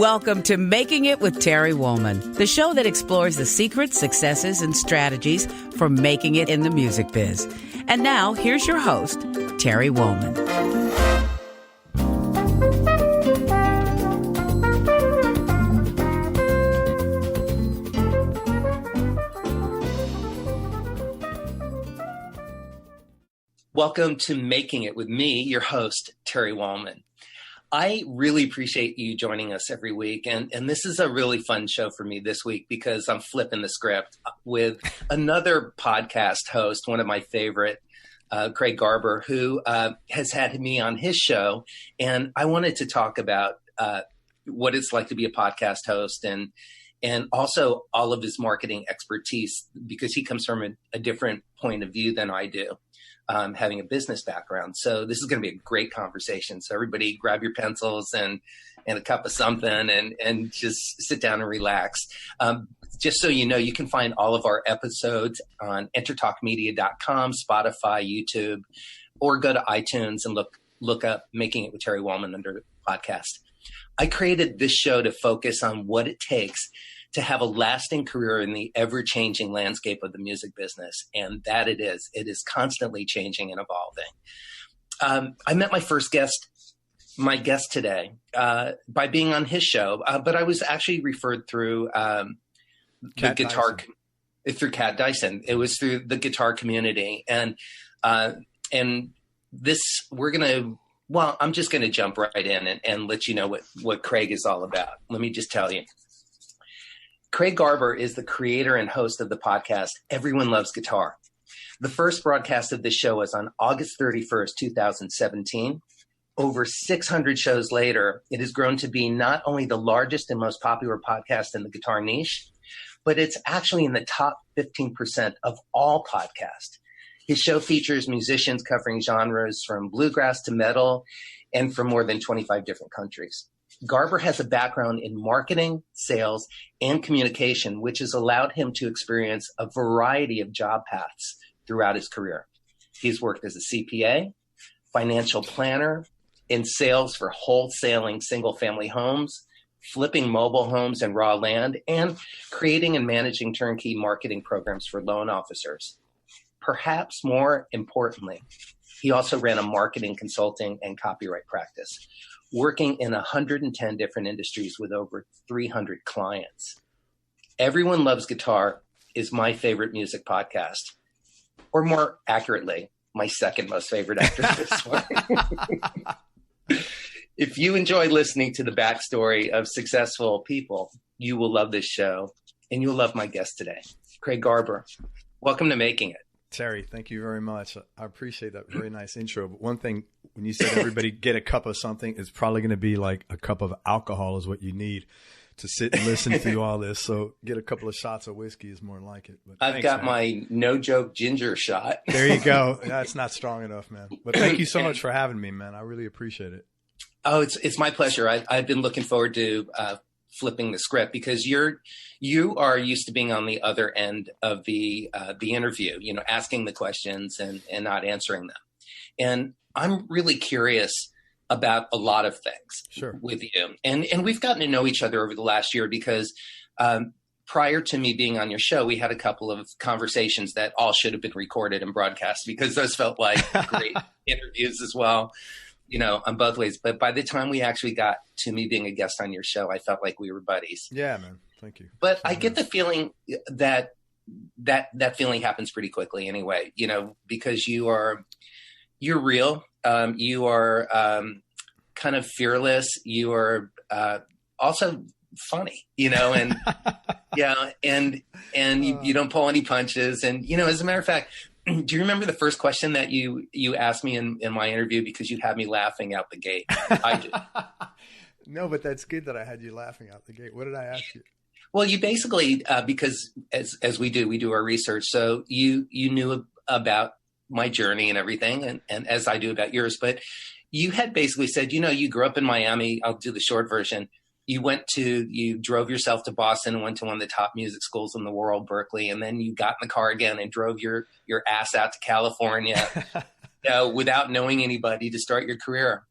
Welcome to Making It with Terry Woolman, the show that explores the secrets, successes, and strategies for making it in the music biz. And now, here's your host, Terry Woolman. Welcome to Making It with me, your host, Terry Woolman. I really appreciate you joining us every week. And this is a really fun show for me this week because I'm flipping the script with another podcast host, one of my favorite, Craig Garber, who has had me on his show. And I wanted to talk about what it's like to be a podcast host and also all of his marketing expertise, because he comes from a different point of view than I do. Having a business background. So this is going to be a great conversation. So everybody grab your pencils and a cup of something and just sit down and relax. Just so you know, you can find all of our episodes on entertalkmedia.com, Spotify, YouTube, or go to iTunes and look up Making It with Terry Woolman under podcast. I created this show to focus on what it takes to have a lasting career in the ever-changing landscape of the music business. And that it is. It is constantly changing and evolving. I met my guest today, by being on his show, but I was actually referred through through Cat Dyson. It was through the guitar community. And this, I'm just going to jump right in and let you know what Craig is all about. Let me just tell you. Craig Garber is the creator and host of the podcast, Everyone Loves Guitar. The first broadcast of this show was on August 31st, 2017. Over 600 shows later, it has grown to be not only the largest and most popular podcast in the guitar niche, but it's actually in the top 15% of all podcasts. His show features musicians covering genres from bluegrass to metal and from more than 25 different countries. Garber has a background in marketing, sales, and communication, which has allowed him to experience a variety of job paths throughout his career. He's worked as a CPA, financial planner, in sales for wholesaling single-family homes, flipping mobile homes and raw land, and creating and managing turnkey marketing programs for loan officers. Perhaps more importantly, he also ran a marketing consulting and copyright practice, working in 110 different industries with over 300 clients. Everyone Loves Guitar is my favorite music podcast, or more accurately, my second most favorite after this one. If you enjoy listening to the backstory of successful people, you will love this show, and you'll love my guest today, Craig Garber. Welcome to Making It. Terry, thank you very much. I appreciate that very nice intro. But one thing, when you said everybody get a cup of something, it's probably going to be like a cup of alcohol is what you need to sit and listen to all this. So get a couple of shots of whiskey is more like it. But I've got my no-joke ginger shot. There you go. That's not strong enough, man. But thank you so much for having me, man. I really appreciate it. Oh, it's my pleasure. I've been looking forward to flipping the script because you are used to being on the other end of the interview, asking the questions and not answering them. And I'm really curious about a lot of things with you. And we've gotten to know each other over the last year because prior to me being on your show, we had a couple of conversations that all should have been recorded and broadcast because those felt like great interviews as well. On both ways. But by the time we actually got to me being a guest on your show, I felt like we were buddies. Yeah, man. Thank you. But I get the feeling that feeling happens pretty quickly anyway, because you're real. You are kind of fearless. You are also funny, and yeah. And you don't pull any punches. And, as a matter of fact, do you remember the first question that you asked me in my interview because you had me laughing out the gate? I do. No, but that's good that I had you laughing out the gate. What did I ask you? Well, you basically, because as we do our research. So you knew about my journey and everything, and as I do about yours. But you had basically said, you grew up in Miami. I'll do the short version. You drove yourself to Boston and went to one of the top music schools in the world, Berkeley. And then you got in the car again and drove your ass out to California, without knowing anybody to start your career.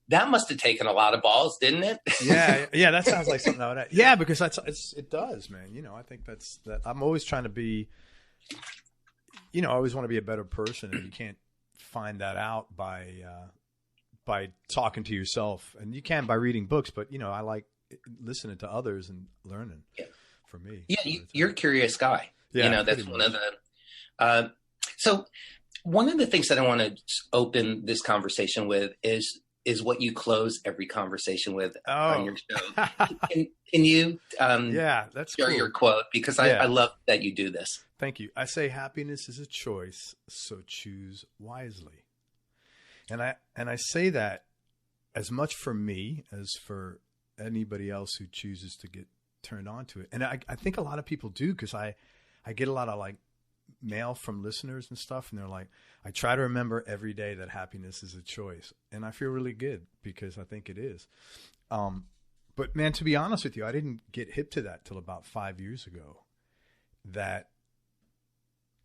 Yeah. That must have taken a lot of balls, didn't it? Yeah. Yeah. That sounds like something I would. Yeah, because it does, man. You know, I think that I'm always trying to be, you know, I always want to be a better person, and you can't find that out by talking to yourself, and you can by reading books, but you know, I like listening to others and learning. Yeah. For me. Yeah, you're a curious guy. Yeah, you know, that's one of the. So one of the things that I want to open this conversation with is what you close every conversation with on your show. Can you? Yeah, that's share cool. your quote, because I love that you do this. Thank you. I say happiness is a choice, so choose wisely. And I say that as much for me as for anybody else who chooses to get turned on to it. And I think a lot of people do, because I get a lot of like mail from listeners and stuff, and they're like, I try to remember every day that happiness is a choice. And I feel really good because I think it is. But man, to be honest with you, I didn't get hip to that till about 5 years ago, that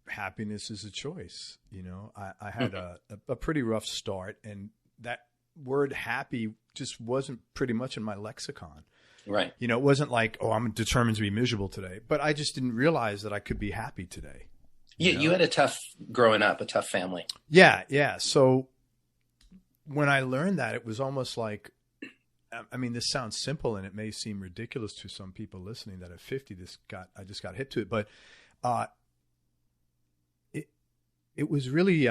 happiness is a choice. You know, I had a pretty rough start, and that word happy just wasn't pretty much in my lexicon. Right. You know, it wasn't like, oh, I'm determined to be miserable today, but I just didn't realize that I could be happy today. You had a tough growing up, a tough family. Yeah. Yeah. So when I learned that, it was almost like, I mean, this sounds simple and it may seem ridiculous to some people listening, that at 50, I just got hip to it, but, it was really,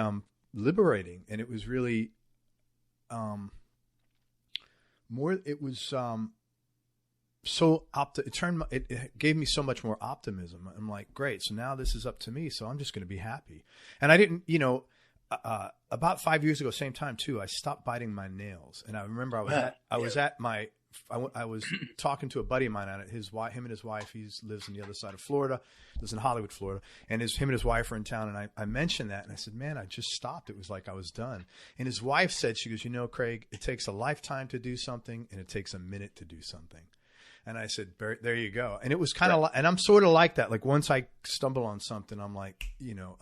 liberating, and it was really, it was, it gave me so much more optimism. I'm like, great. So now this is up to me. So I'm just going to be happy. And I didn't, you know, about 5 years ago, same time too, I stopped biting my nails. And I remember I was talking to a buddy of mine on it. Him and his wife, he lives on the other side of Florida, lives in Hollywood, Florida. And him and his wife are in town. And I mentioned that, and I said, man, I just stopped. It was like I was done. And his wife said, she goes, you know, Craig, it takes a lifetime to do something, and it takes a minute to do something. And I said, there you go. And it was kind of, and I'm sort of like that. Like once I stumble on something, I'm like, you know,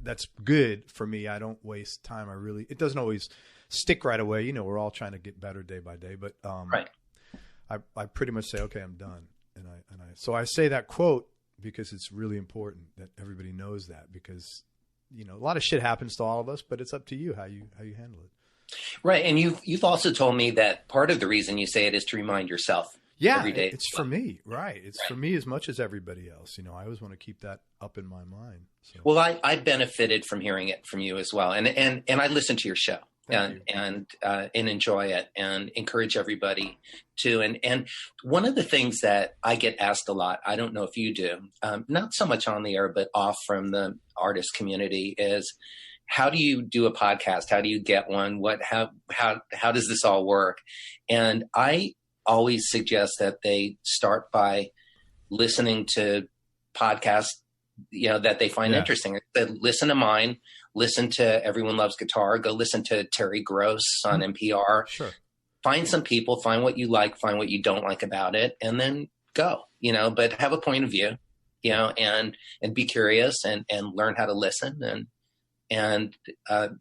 that's good for me. I don't waste time. It doesn't always stick right away. You know, we're all trying to get better day by day, but, right. I pretty much say, okay, I'm done. So I say that quote because it's really important that everybody knows that, because, you know, a lot of shit happens to all of us, but it's up to you how you handle it. Right. And you've also told me that part of the reason you say it is to remind yourself every day. It's for me. Right. It's for me as much as everybody else. You know, I always want to keep that up in my mind. So. Well, I benefited from hearing it from you as well. And I listen to your show and enjoy it and encourage everybody to. And one of the things that I get asked a lot, I don't know if you do, not so much on the air, but off from the artist community, is, how do you do a podcast? How do you get one? How does this all work? And I always suggest that they start by listening to podcasts, you know, that they find interesting. Listen to mine, listen to Everyone Loves Guitar, go listen to Terry Gross on NPR. Sure. Find some people, find what you like, find what you don't like about it, and then go, you know, but have a point of view, you know, and be curious and learn how to listen. And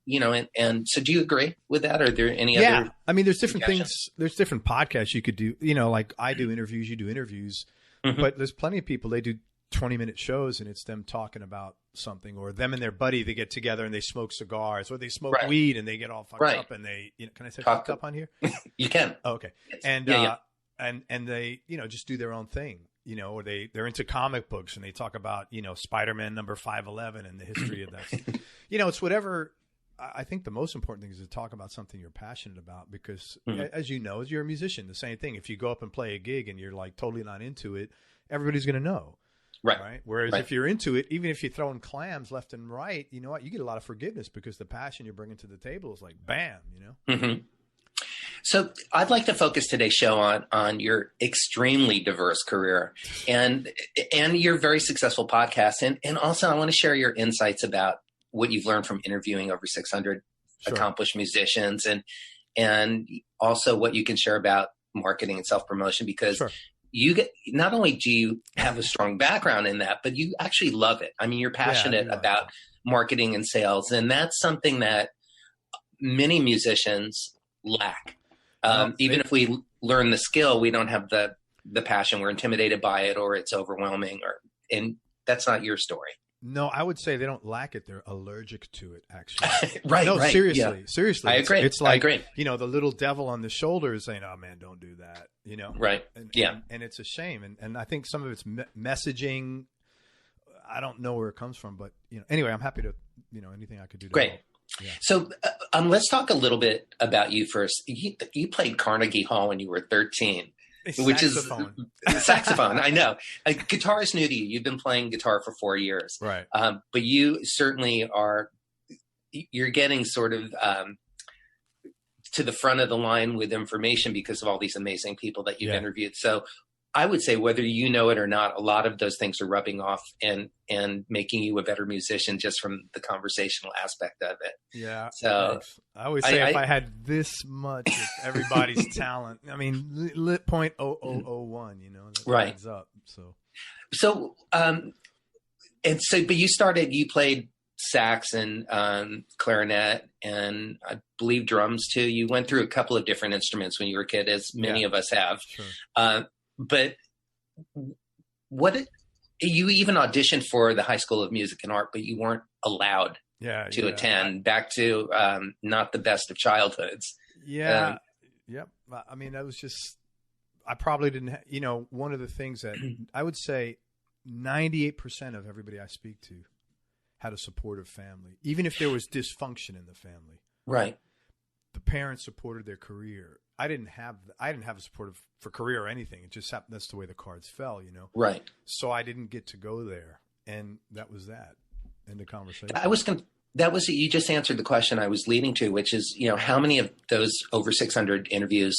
you know, and so do you agree with that? Or are there any other? Yeah. I mean, there's different things. There's different podcasts you could do, you know, like I do interviews, you do interviews, but there's plenty of people, they do 20-minute shows and it's them talking about something, or them and their buddy, they get together and they smoke cigars, or they smoke weed and they get all fucked up, and they, you know, can I say fucked up on here? You can. Oh, okay. And, and they, you know, just do their own thing. You know, or they're into comic books and they talk about, you know, Spider-Man number 511 and the history of that. You know, it's whatever. I think the most important thing is to talk about something you're passionate about, because as you know, as you're a musician, the same thing. If you go up and play a gig and you're like totally not into it, everybody's going to know. Right. Whereas if you're into it, even if you're throwing clams left and right, you know what, you get a lot of forgiveness because the passion you're bringing to the table is like, bam, you know? So I'd like to focus today's show on your extremely diverse career and your very successful podcast. And also I want to share your insights about what you've learned from interviewing over 600 accomplished musicians, and also what you can share about marketing and self-promotion, because you get, not only do you have a strong background in that, but you actually love it. I mean, you're passionate about marketing and sales. And that's something that many musicians lack. No, Even if we learn the skill, we don't have the passion. We're intimidated by it, or it's overwhelming, and that's not your story. No, I would say they don't lack it. They're allergic to it, actually. Right. No, right. seriously. Yeah. Seriously. I agree. It's like, I agree. you know, the little devil on the shoulder is saying, oh, man, don't do that, you know? Right. Yeah. And it's a shame. And I think some of it's messaging. I don't know where it comes from, but, you know, anyway, I'm happy to, you know, anything I could do to Great. help. Yeah. So let's talk a little bit about you first. You played Carnegie Hall when you were 13. Which is saxophone. I know. Guitar is new to you. You've been playing guitar for 4 years. Right. But you certainly you're getting sort of to the front of the line with information because of all these amazing people that you've interviewed. So I would say whether you know it or not, a lot of those things are rubbing off and making you a better musician just from the conversational aspect of it. Yeah. So thanks. I always say if I had this much of everybody's talent, I mean, 0.0001, you know, that adds up. But you played sax and clarinet and I believe drums too. You went through a couple of different instruments when you were a kid, as many of us have. Sure. But you even auditioned for the High School of Music and Art, but you weren't allowed to attend. Back to not the best of childhoods. Yeah. Yep. I mean, that was just, I probably didn't, you know, one of the things that I would say 98% of everybody I speak to had a supportive family, even if there was dysfunction in the family. Right. The parents supported their career. I didn't have a supportive for career or anything. It just happened. That's the way the cards fell, you know? Right. So I didn't get to go there. And that was that in the conversation. You just answered the question I was leading to, which is, you know, how many of those over 600 interviews,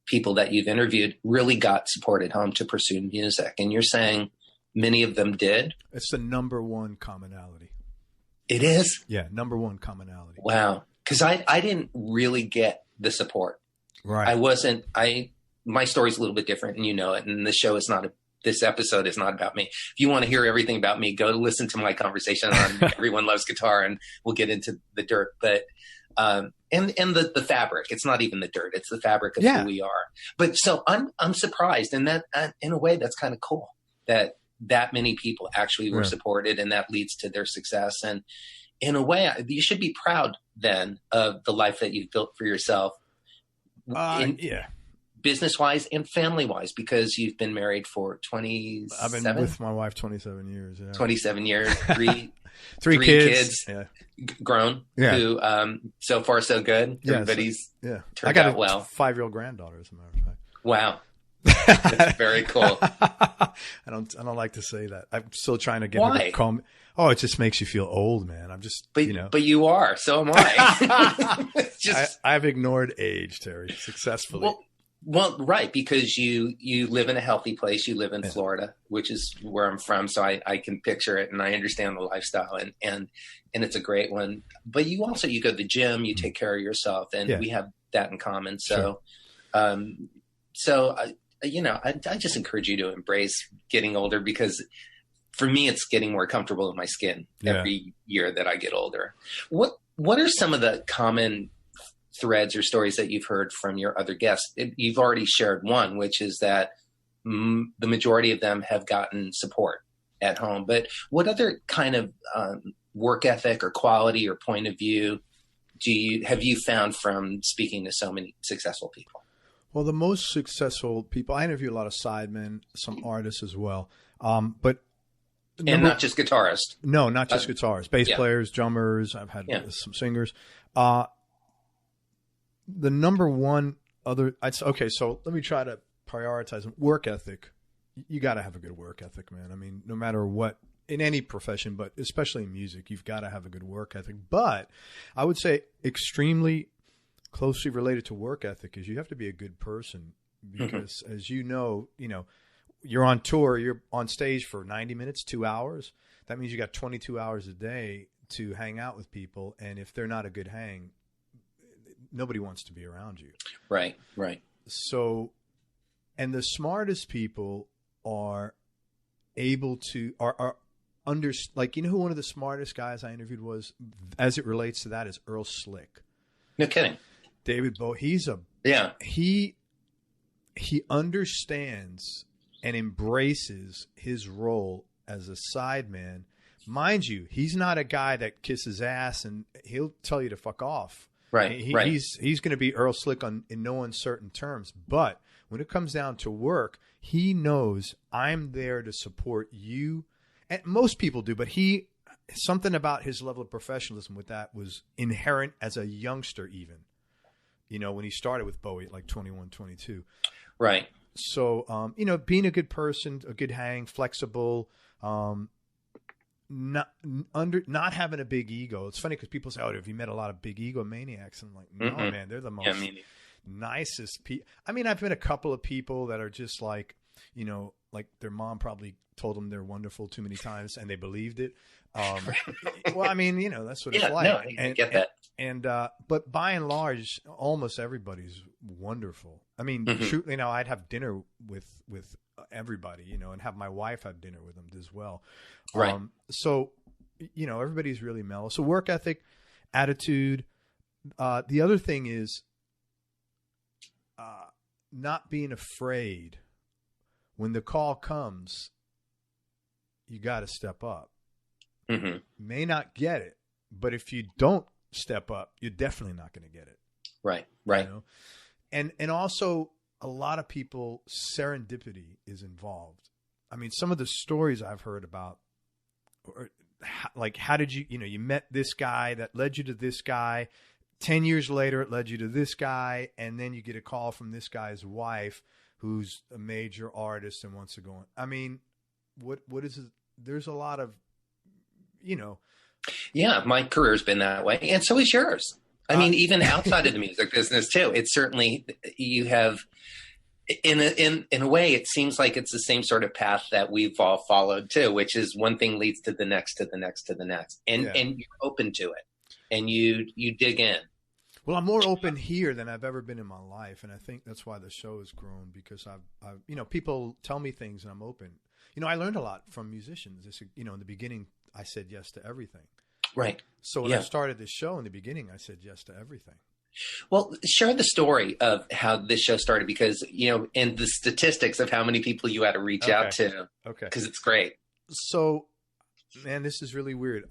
people that you've interviewed really got support at home to pursue music? And you're saying many of them did? It's the number one commonality. It is? Yeah. Number one commonality. Wow. Cause I didn't really get the support. Right. My story's a little bit different and you know it. And this episode is not about me. If you want to hear everything about me, go to listen to my conversation on Everyone Loves Guitar and we'll get into the dirt. But, and the fabric, it's not even the dirt. It's the fabric of who we are. But so I'm surprised. And that, in a way, that's kind of cool that many people actually were supported and that leads to their success. And in a way, you should be proud then of the life that you've built for yourself. Business wise and family wise, because you've been married for 27. I've been with my wife 27 years. Yeah. 27 years, three kids grown. Yeah. Who so far so good. Everybody's turned out well. I got a 5-year-old granddaughter, as a matter of fact. Wow. That's very cool. I don't like to say that. I'm still trying to get her to call me. Oh, it just makes you feel old, man. I'm just, But you are. So am I. I've ignored age, Terry, successfully. Well, right, because you live in a healthy place. You live in Florida, which is where I'm from, so I can picture it and I understand the lifestyle and it's a great one. But you go to the gym, you take care of yourself, and we have that in common. So, I just encourage you to embrace getting older because for me, it's getting more comfortable in my skin every year that I get older. What are some of the common threads or stories that you've heard from your other guests? You've already shared one, which is that the majority of them have gotten support at home. But what other kind of work ethic or quality or point of view have you found from speaking to so many successful people? Well, the most successful people, I interview a lot of sidemen, some artists as well. But not just guitarists. No, not just guitarists. Bass players, drummers. I've had some singers. The number one so let me try to prioritize them. Work ethic. You got to have a good work ethic, man. I mean, no matter what, in any profession, but especially in music, you've got to have a good work ethic. But I would say extremely closely related to work ethic is you have to be a good person because as you know, you're on tour, you're on stage for 90 minutes, 2 hours. That means you got 22 hours a day to hang out with people. And if they're not a good hang, nobody wants to be around you. Right. So, and the smartest people are able to, like, who one of the smartest guys I interviewed was, as it relates to that, is Earl Slick. No kidding. David Bowie, he understands and embraces his role as a sideman. Mind you, he's not a guy that kisses ass and he'll tell you to fuck off. Right. He's going to be Earl Slick in no uncertain terms. But when it comes down to work, he knows I'm there to support you. And most people do, but something about his level of professionalism with that was inherent as a youngster even. You know, when he started with Bowie at like 21, 22. Right. So, being a good person, a good hang, flexible, not having a big ego. It's funny because people say, "Oh, have you met a lot of big ego maniacs?" And I'm like, no, man, they're the most nicest people. I mean, I've met a couple of people that are just like, like their mom probably told them they're wonderful too many times and they believed it. Well, I mean, that's what it's like. No, I get that. But by and large, almost everybody's wonderful. I mean, truly, I'd have dinner with everybody, and have my wife have dinner with them as well. Right. So, everybody's really mellow. So work ethic, attitude. The other thing is not being afraid. When the call comes, you got to step up. Mm-hmm. May not get it, but if you don't step up, you're definitely not going to get it. Right. And also a lot of people, serendipity is involved. I mean, some of the stories I've heard about, like how did you met this guy that led you to this guy, 10 years later it led you to this guy, and then you get a call from this guy's wife who's a major artist and wants to go on. I mean, what is it? There's a lot of, Yeah, my career's been that way. And so is yours. I mean, even outside of the music business too, it's certainly, you have, in a way, it seems like it's the same sort of path that we've all followed too, which is one thing leads to the next, to the next, to the next. And you're open to it and you dig in. Well, I'm more open here than I've ever been in my life. And I think that's why the show has grown, because I've people tell me things and I'm open. I learned a lot from musicians. In the beginning, I said yes to everything. Right. So when I started this show in the beginning, I said yes to everything. Well, share the story of how this show started, because, and the statistics of how many people you had to reach out to. Okay. Because it's great. So, man, this is really weird.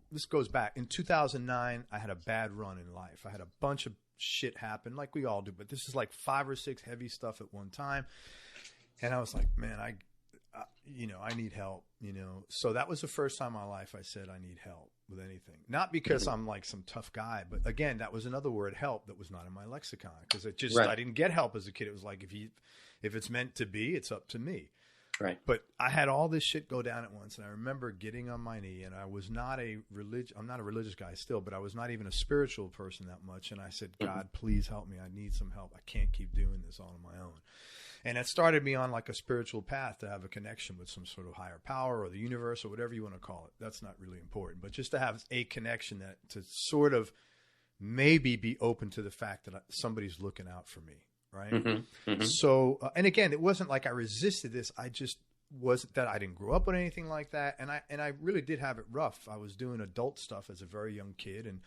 This goes back. In 2009, I had a bad run in life. I had a bunch of shit happen like we all do, but this is like 5 or 6 heavy stuff at one time. And I was like, man, I need help, So that was the first time in my life I said I need help with anything. Not because I'm like some tough guy, but again, that was another word, help, that was not in my lexicon, because I didn't get help as a kid. It was like, if it's meant to be, it's up to me. Right. But I had all this shit go down at once, and I remember getting on my knee, and I was not I'm not a religious guy still, but I was not even a spiritual person that much. And I said, God, please help me. I need some help. I can't keep doing this all on my own. And it started me on like a spiritual path to have a connection with some sort of higher power or the universe or whatever you want to call it. That's not really important, but just to have a connection that to sort of maybe be open to the fact that somebody's looking out for me. Right. Mm-hmm. Mm-hmm. So, and again, it wasn't like I resisted this. I just wasn't that I didn't grow up with anything like that. And I really did have it rough. I was doing adult stuff as a very young kid and,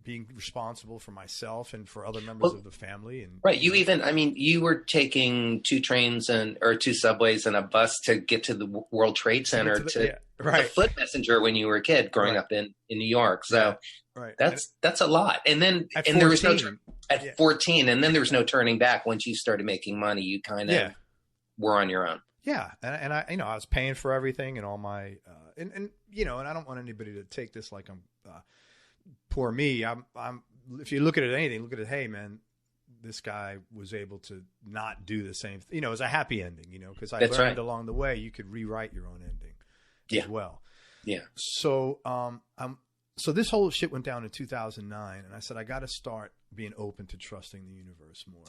being responsible for myself and for other members of the family. And right. You were taking 2 trains or 2 subways and a bus to get to the World Trade Center to a foot messenger when you were a kid growing up in New York. So that's a lot. And then, there was no, at 14, and then there was no turning back. Once you started making money, you kind of were on your own. Yeah. And I, I was paying for everything and all my, and I don't want anybody to take this like I'm, poor me. I'm, if you look at it, look at it, hey man, this guy was able to not do the same thing. It was a happy ending, because I learned along the way, you could rewrite your own ending as well. Yeah. So, so this whole shit went down in 2009, and I said, I got to start being open to trusting the universe more.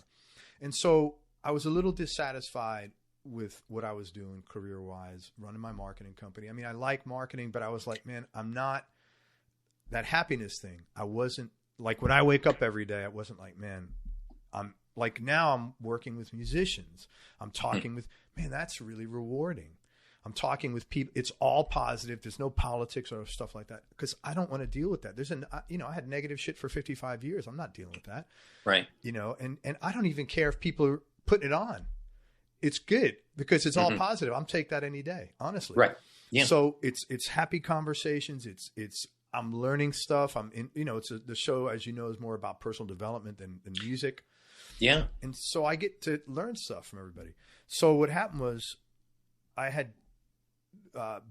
And so I was a little dissatisfied with what I was doing career-wise, running my marketing company. I mean, I like marketing, but I was like, man, I'm not that happiness thing. I wasn't like, when I wake up every day, I wasn't like, man, I'm like, now I'm working with musicians. I'm talking with, man, that's really rewarding. I'm talking with people. It's all positive. There's no politics or stuff like that because I don't want to deal with that. I had negative shit for 55 years. I'm not dealing with that. Right. And I don't even care if people are putting it on. It's good because it's all positive. I'm take that any day, honestly. Right. Yeah. So it's happy conversations. I'm learning stuff. The show, as you know, is more about personal development than music. Yeah. And so I get to learn stuff from everybody. So what happened was I had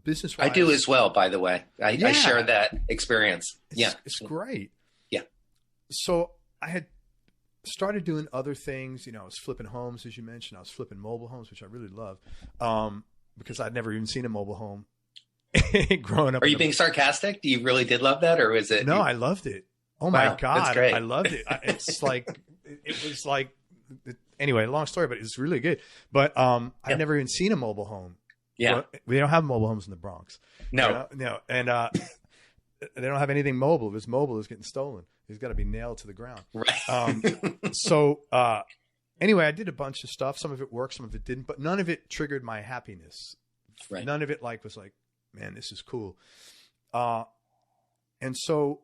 business-wise. I do as well, by the way. I share that experience. It's great. Yeah. So I had started doing other things. I was flipping homes, as you mentioned. I was flipping mobile homes, which I really love, because I'd never even seen a mobile home growing up. Are you being sarcastic? Do you really did love that, or was it? No, I loved it. Oh my God. That's great. I loved it. It's like, it was like, anyway, long story, but it's really good. But I've never even seen a mobile home. Yeah. Well, we don't have mobile homes in the Bronx. No. No. And they don't have anything mobile. If it's mobile, it's getting stolen. It's got to be nailed to the ground. Right. So anyway, I did a bunch of stuff. Some of it worked, some of it didn't, but none of it triggered my happiness. Right. None of it was like, man, this is cool. And so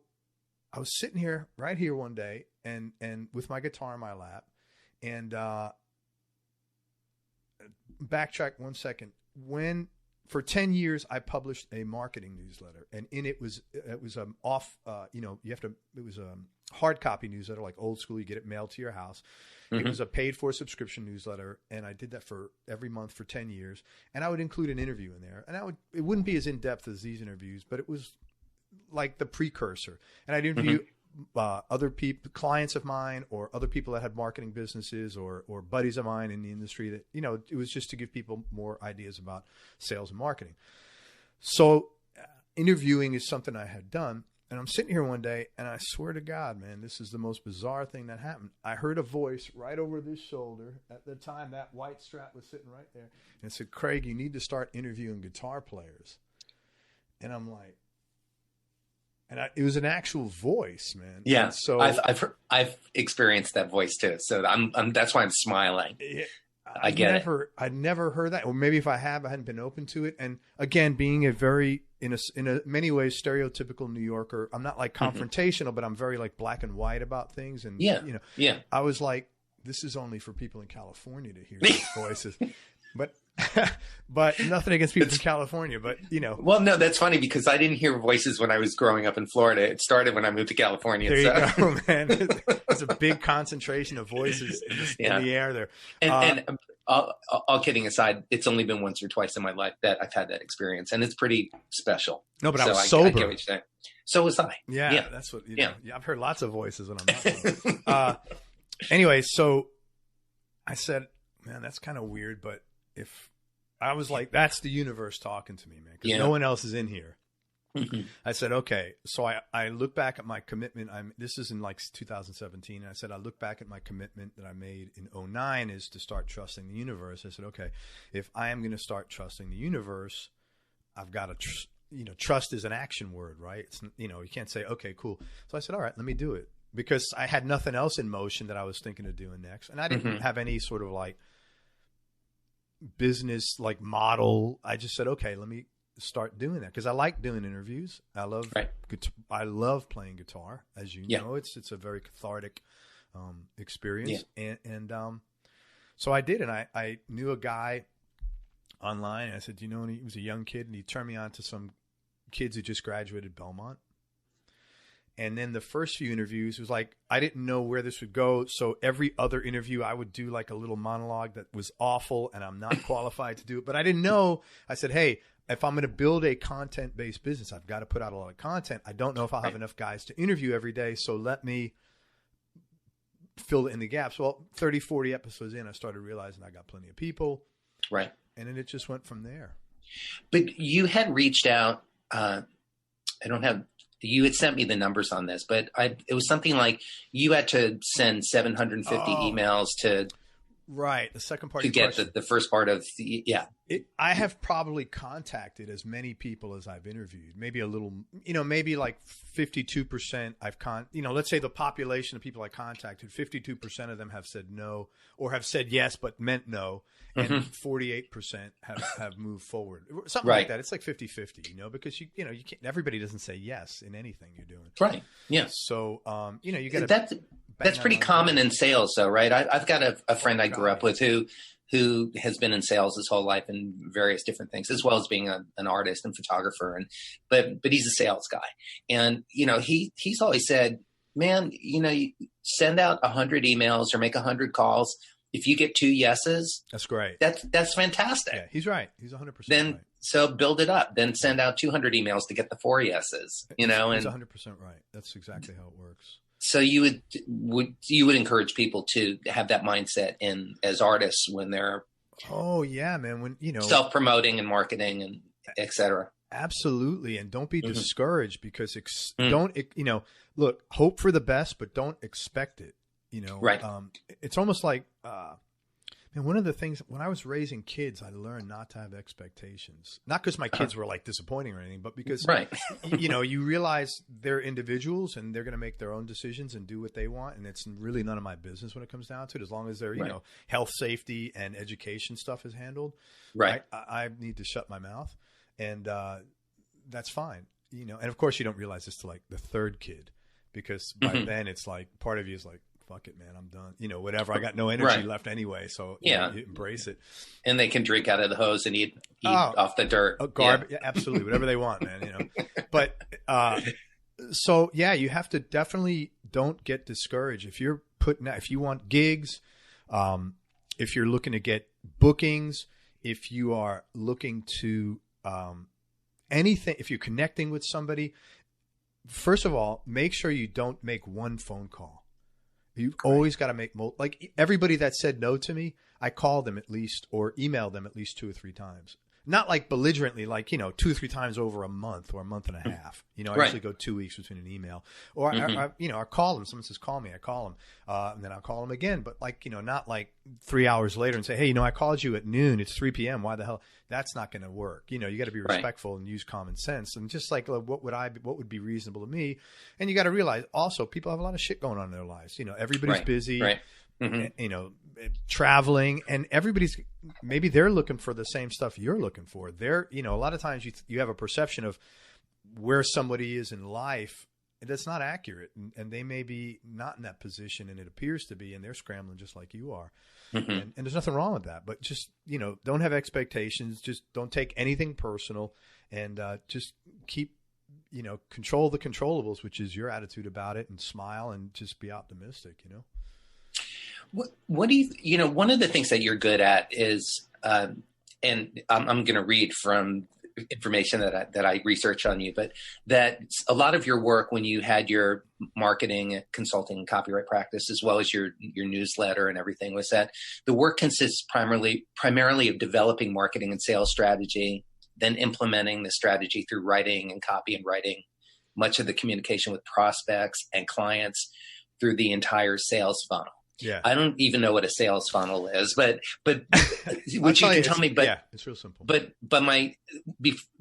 I was sitting right here one day and with my guitar in my lap and backtrack 1 second. For 10 years, I published a marketing newsletter, and in it was it was a hard copy newsletter, like old school. You get it mailed to your house. It was a paid for subscription newsletter, and I did that for every month for 10 years. And I would include an interview in there, and it wouldn't be as in depth as these interviews, but it was like the precursor. And I'd interview other people, clients of mine, or other people that had marketing businesses, or buddies of mine in the industry. That it was just to give people more ideas about sales and marketing. So interviewing is something I had done, and I'm sitting here one day, and I swear to God, man, this is the most bizarre thing that happened. I heard a voice right over this shoulder. At the time, that white strap was sitting right there, and it said, "Craig, you need to start interviewing guitar players." And I'm like. And it was an actual voice, man. Yeah. And so I've experienced that voice too. So that's why I'm smiling. I get it. I'd never heard that, or maybe if I have, I hadn't been open to it. And again, being a very in a many ways stereotypical New Yorker, I'm not like confrontational, but I'm very like black and white about things. And I was like, this is only for people in California to hear these voices, but nothing against people from California, but Well, no, that's funny because I didn't hear voices when I was growing up in Florida. It started when I moved to California. There you go, man. There's a big concentration of voices in the air there. And all kidding aside, it's only been once or twice in my life that I've had that experience, and it's pretty special. No, but I was sober. I get what you're saying. So was I. Yeah. That's what. Yeah, I've heard lots of voices when I'm not sober. Anyway, so I said, man, that's kind of weird, but if I was like, that's the universe talking to me, man, because no one else is in here. I said, okay. So I look back at my commitment. This is in like 2017. And I said, I look back at my commitment that I made in 2009 is to start trusting the universe. I said, okay, if I am going to start trusting the universe, I've got to, trust is an action word, right? It's, you can't say, okay, cool. So I said, all right, let me do it, because I had nothing else in motion that I was thinking of doing next. And I didn't have any sort of like business like model. I just said, okay, let me start doing that, because I like doing interviews. I love playing guitar, as you know. It's a very cathartic experience. And so I did, and I knew a guy online, and I said, and he was a young kid, and he turned me on to some kids who just graduated Belmont. And then the first few interviews was like, I didn't know where this would go. So every other interview, I would do like a little monologue that was awful, and I'm not qualified to do it. But I didn't know. I said, hey, if I'm going to build a content-based business, I've got to put out a lot of content. I don't know if I'll have enough guys to interview every day. So let me fill in the gaps. Well, 30, 40 episodes in, I started realizing I got plenty of people. Right. And then it just went from there. But you had reached out. You had sent me the numbers on this, but it was something like you had to send 750 emails to Right. The second part to of your get question. the first part of the, yeah. I have probably contacted as many people as I've interviewed, maybe a little, maybe like 52% let's say the population of people I contacted, 52% of them have said no or have said yes, but meant no. And 48% have moved forward. Something like that. It's like 50-50, because you can't, everybody doesn't say yes in anything you're doing. Right. Yeah. So, you got to, that's pretty common in sales though, right? I've got a friend I grew up with who has been in sales his whole life in various different things, as well as being an artist and photographer. But he's a sales guy. And, he's always said, man, you send out 100 emails or make 100 calls. If you get 2 yeses, that's great. That's fantastic. Yeah, he's right. He's 100% then, right. So build it up. Then send out 200 emails to get the 4 yeses, He's and 100% right. That's exactly how it works. So you would encourage people to have that mindset as artists when they're man, when self-promoting and marketing and et cetera. Absolutely. And don't be discouraged because look, hope for the best, but don't expect it. Right. It's almost like, one of the things when I was raising kids, I learned not to have expectations, not because my kids were like disappointing or anything, but because, you realize they're individuals and they're going to make their own decisions and do what they want. And it's really none of my business when it comes down to it, as long as their, health, safety and education stuff is handled. Right. I need to shut my mouth and, that's fine. And of course you don't realize this to like the third kid, because by then it's like part of you is like, fuck it, man, I'm done. Whatever. I got no energy left anyway. So you embrace it. And they can drink out of the hose and eat off the dirt. Garber, absolutely. Whatever they want, man, But so yeah, you have to definitely don't get discouraged. If you want gigs, if you're looking to get bookings, if you are looking to anything, if you're connecting with somebody, first of all, make sure you don't make one phone call. You've always got to make like everybody that said no to me, I called them at least or emailed them at least 2 or 3 times. Not like belligerently, like, 2 or 3 times over a month or a month and a half. I usually go 2 weeks between an email or, I call them. Someone says, call me. I call them. And then I'll call them again. But like, not like 3 hours later and say, hey, I called you at noon. It's 3 p.m. Why the hell? That's not going to work. You got to be respectful and use common sense. And just like, what would be reasonable to me? And you got to realize also people have a lot of shit going on in their lives. Everybody's busy. Right. Traveling, and maybe they're looking for the same stuff you're looking for. They're, a lot of times you have a perception of where somebody is in life that's not accurate, and they may be not in that position, and it appears to be, and they're scrambling just like you are. And there's nothing wrong with that, but just, don't have expectations. Just don't take anything personal, and just keep, control the controllables, which is your attitude about it, and smile and just be optimistic, What do you, one of the things that you're good at is, and I'm going to read from information that I researched on you, but that a lot of your work when you had your marketing, consulting, and copyright practice, as well as your newsletter and everything, was that the work consists primarily of developing marketing and sales strategy, then implementing the strategy through writing and copy and writing much of the communication with prospects and clients through the entire sales funnel. Yeah. I don't even know what a sales funnel is, but which you can tell me, but yeah, it's real simple. But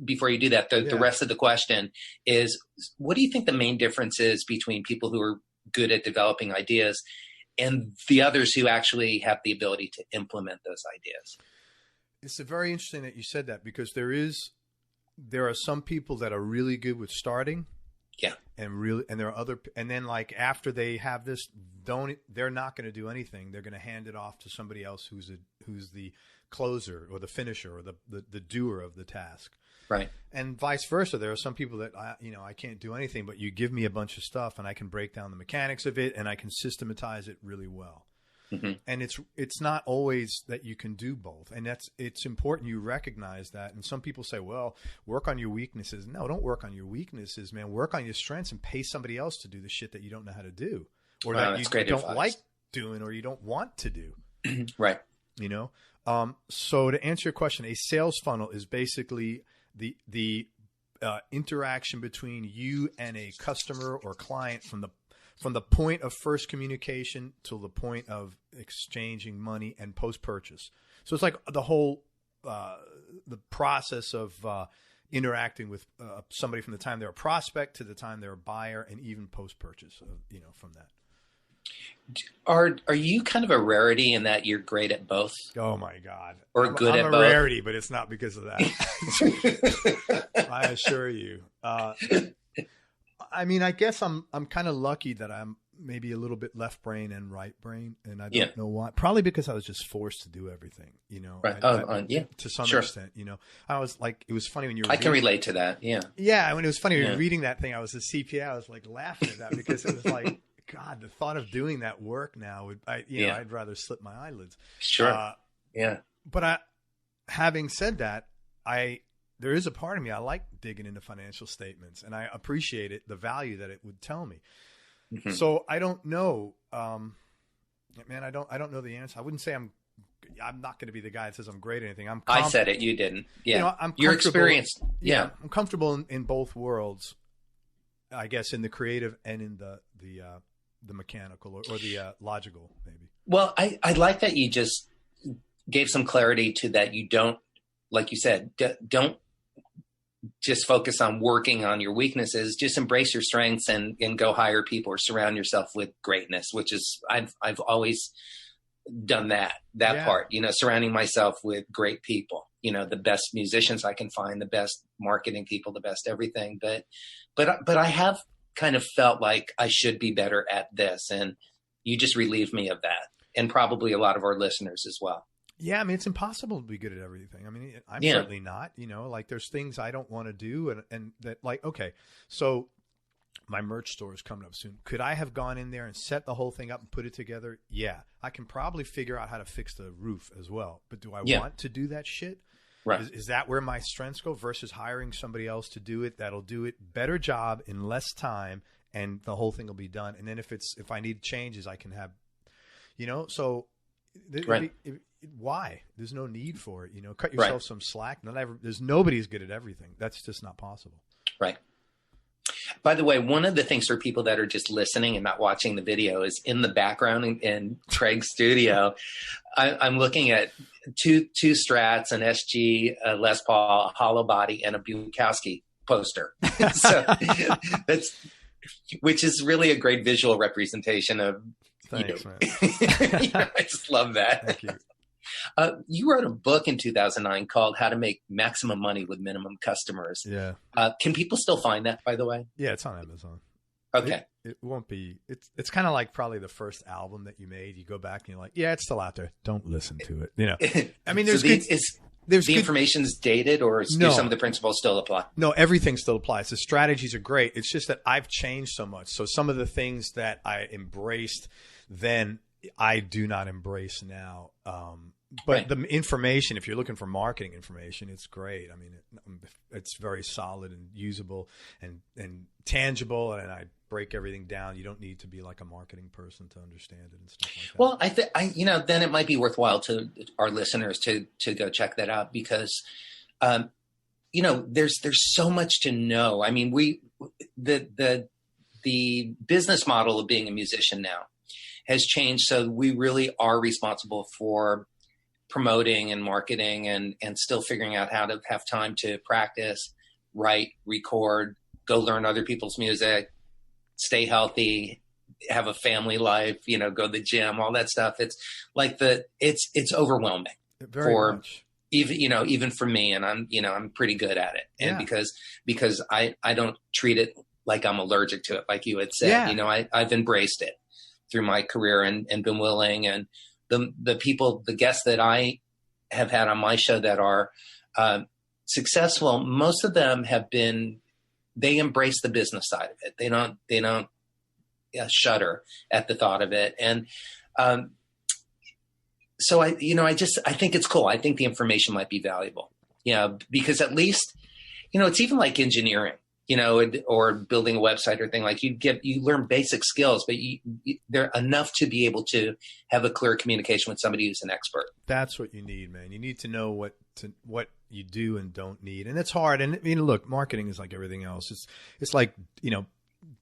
before you do that, the rest of the question is, what do you think the main difference is between people who are good at developing ideas and the others who actually have the ability to implement those ideas? It's very interesting that you said that, because there are some people that are really good with starting. Yeah. And there are and then like after they have this, they're not going to do anything. They're going to hand it off to somebody else who's the closer or the finisher or the doer of the task. Right. And vice versa. There are some people that I can't do anything, but you give me a bunch of stuff and I can break down the mechanics of it and I can systematize it really well. Mm-hmm. And it's not always that you can do both. And it's important you recognize that. And some people say, well, work on your weaknesses. No, don't work on your weaknesses, man. Work on your strengths and pay somebody else to do the shit that you don't know how to do, or that you don't like doing, or you don't want to do. Right. So to answer your question, a sales funnel is basically the interaction between you and a customer or client from the point of first communication till the point of exchanging money and post-purchase. So it's like the whole, the process of interacting with somebody from the time they're a prospect to the time they're a buyer, and even post-purchase, from that. Are you kind of a rarity in that you're great at both? Oh my God. Or I'm good at a both? rarity, but it's not because of that. I assure you. I mean, I guess I'm kind of lucky that I'm maybe a little bit left brain and right brain, and I don't know why. Probably because I was just forced to do everything, Right. To some extent, I was like, it was funny when you were I can relate to that. Yeah. Yeah. When it was funny when you were reading that thing, I was a CPA. I was like laughing at that because it was like, God, the thought of doing that work now I'd rather slip my eyelids. Sure. But having said that, there is a part of me, I like digging into financial statements, and I appreciate it, the value that it would tell me. Mm-hmm. So I don't know, man, I don't know the answer. I wouldn't say I'm not going to be the guy that says I'm great at anything. I said it. You didn't. Yeah. You're experienced. Yeah. I'm comfortable in both worlds, I guess, in the creative and in the mechanical or the logical, maybe. Well, I like that you just gave some clarity to that. You don't, like you said, don't just focus on working on your weaknesses. Just embrace your strengths and go hire people or surround yourself with greatness, which is, I've always done that part, surrounding myself with great people, the best musicians I can find, the best marketing people, the best everything. But I have kind of felt like I should be better at this. And you just relieved me of that. And probably a lot of our listeners as well. Yeah. I mean, it's impossible to be good at everything. I mean, I'm certainly not, like there's things I don't want to do. And that, like, okay, so my merch store is coming up soon. Could I have gone in there and set the whole thing up and put it together? Yeah. I can probably figure out how to fix the roof as well. But do I want to do that shit? Right. Is that where my strengths go versus hiring somebody else to do it? That'll do it better job in less time, and the whole thing will be done. And then if I need changes, I can have, so why? There's no need for it. Cut yourself some slack. There's nobody's good at everything. That's just not possible. Right. By the way, one of the things for people that are just listening and not watching the video is in the background in Craig's studio, I'm looking at two Strats, an SG, a Les Paul, a hollow body, and a Bukowski poster. So which is really a great visual representation of. Thanks, man. I just love that. Thank you. You wrote a book in 2009 called How to Make Maximum Money with Minimum Customers. Yeah. Can people still find that, by the way? Yeah, it's on Amazon. Okay. It won't be. It's kind of like probably the first album that you made. You go back and you're like, yeah, it's still out there. Don't listen to it. I mean, there's the information's dated, or do some of the principles still apply? No, everything still applies. The strategies are great. It's just that I've changed so much. So some of the things that I embraced then, I do not embrace now. But the information, if you're looking for marketing information, it's great. I mean, it's very solid and usable and tangible. And I break everything down. You don't need to be like a marketing person to understand it and stuff like that. Well, I then it might be worthwhile to our listeners to go check that out because, there's so much to know. I mean, the business model of being a musician now has changed. So we really are responsible for promoting and marketing and still figuring out how to have time to practice, write, record, go learn other people's music, stay healthy, have a family life, go to the gym, all that stuff. It's like it's overwhelming. Very much. Even for me, and I'm pretty good at it. And because I don't treat it like I'm allergic to it, like you had said. I've embraced it through my career and been willing. And the guests that I have had on my show that are successful, most of them they embrace the business side of it. They don't shudder at the thought of it. And so I think it's cool. I think the information might be valuable, because at least, it's even like engineering, or building a website or thing, like you learn basic skills, but they're enough to be able to have a clear communication with somebody who's an expert. That's what you need, man. You need to know what you do and don't need. And it's hard. And look, marketing is like everything else. It's like,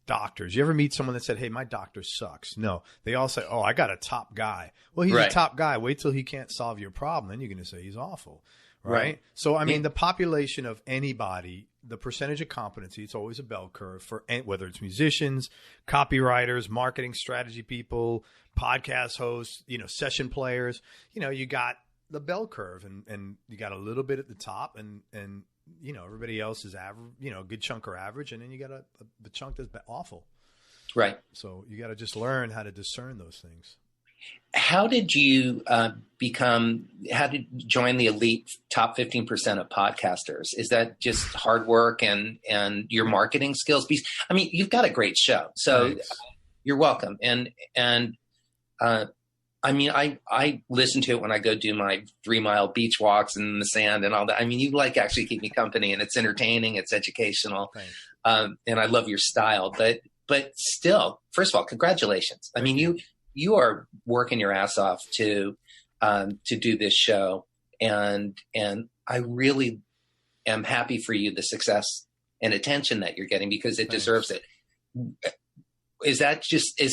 doctors. You ever meet someone that said, "Hey, my doctor sucks"? No, they all say, "Oh, I got a top guy." Well, he's a Right. top guy. Wait till he can't solve your problem, then you're going to say he's awful, right? Right. So, I mean, the population of anybody, the percentage of competency, it's always a bell curve for whether it's musicians, copywriters, marketing strategy people, podcast hosts, session players. You got the bell curve, and you got a little bit at the top, and everybody else is average, a good chunk are average, and then you got the chunk that's awful. Right. So you got to just learn how to discern those things. How did you how did you join the elite top 15% of podcasters? Is that just hard work and your marketing skills? I mean, you've got a great show, so Thanks. You're welcome. I mean, I listen to it when I go do my 3-mile beach walks in the sand and all that. I mean, you actually keep me company, and it's entertaining, it's educational. And I love your style, but still, first of all, congratulations. I mean, you are working your ass off to do this show. And I really am happy for you, the success and attention that you're getting, because it deserves it. Is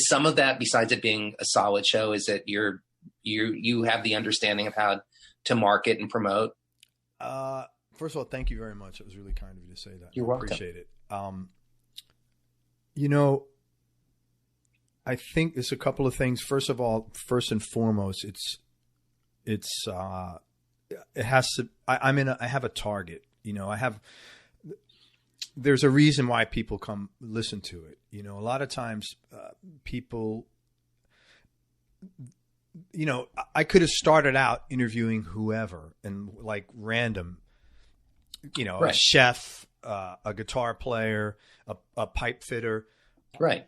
some of that, besides it being a solid show, is that you have the understanding of how to market and promote? First of all, thank you very much. It was really kind of you to say that. You're welcome. Appreciate it. I think there's a couple of things. First of all, first and foremost, it has to, I have a target, there's a reason why people come listen to it. A lot of times people, I could have started out interviewing whoever and like random, Right. A chef, a guitar player, a pipe fitter. Right.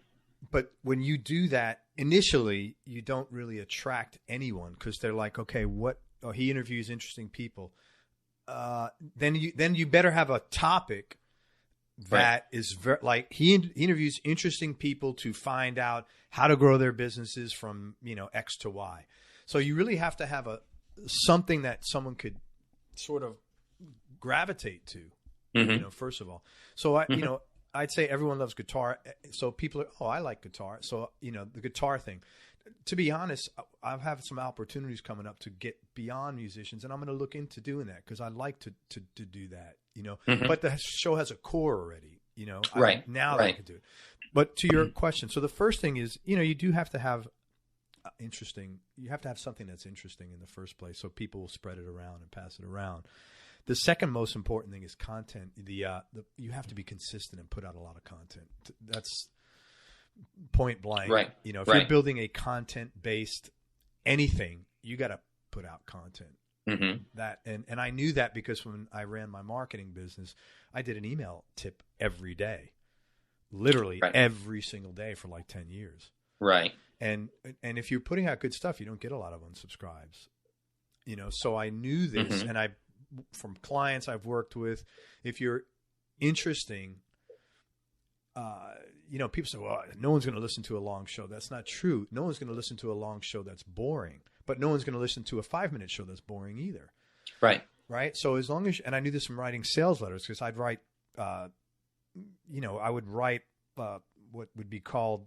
But when you do that, initially, you don't really attract anyone because they're like, okay, he interviews interesting people. Then you better have a topic that is like he interviews interesting people to find out how to grow their businesses from, X to Y. So you really have to have something that someone could sort of gravitate to, first of all. So I'd say everyone loves guitar. So people are, I like guitar. So, the guitar thing. To be honest, I've had some opportunities coming up to get beyond musicians, and I'm going to look into doing that because I'd like to do that, But the show has a core already, Right. Now Right. I can do it. But to your question, so the first thing is, you do have to have you have to have something that's interesting in the first place so people will spread it around and pass it around. The second most important thing is content. You have to be consistent and put out a lot of content. That's point blank. Right. If you're building a content-based anything, you got to put out content. That and I knew that because when I ran my marketing business, I did an email tip every day, literally every single day for like 10 years. Right. And if you're putting out good stuff, you don't get a lot of unsubscribes. So I knew this, and from clients I've worked with, if you're interesting, people say, well, no one's going to listen to a long show. That's not true. No one's going to listen to a long show that's boring, but no one's going to listen to a 5-minute show that's boring either. Right. Right. So as long as, and I knew this from writing sales letters, because I'd write, I would write what would be called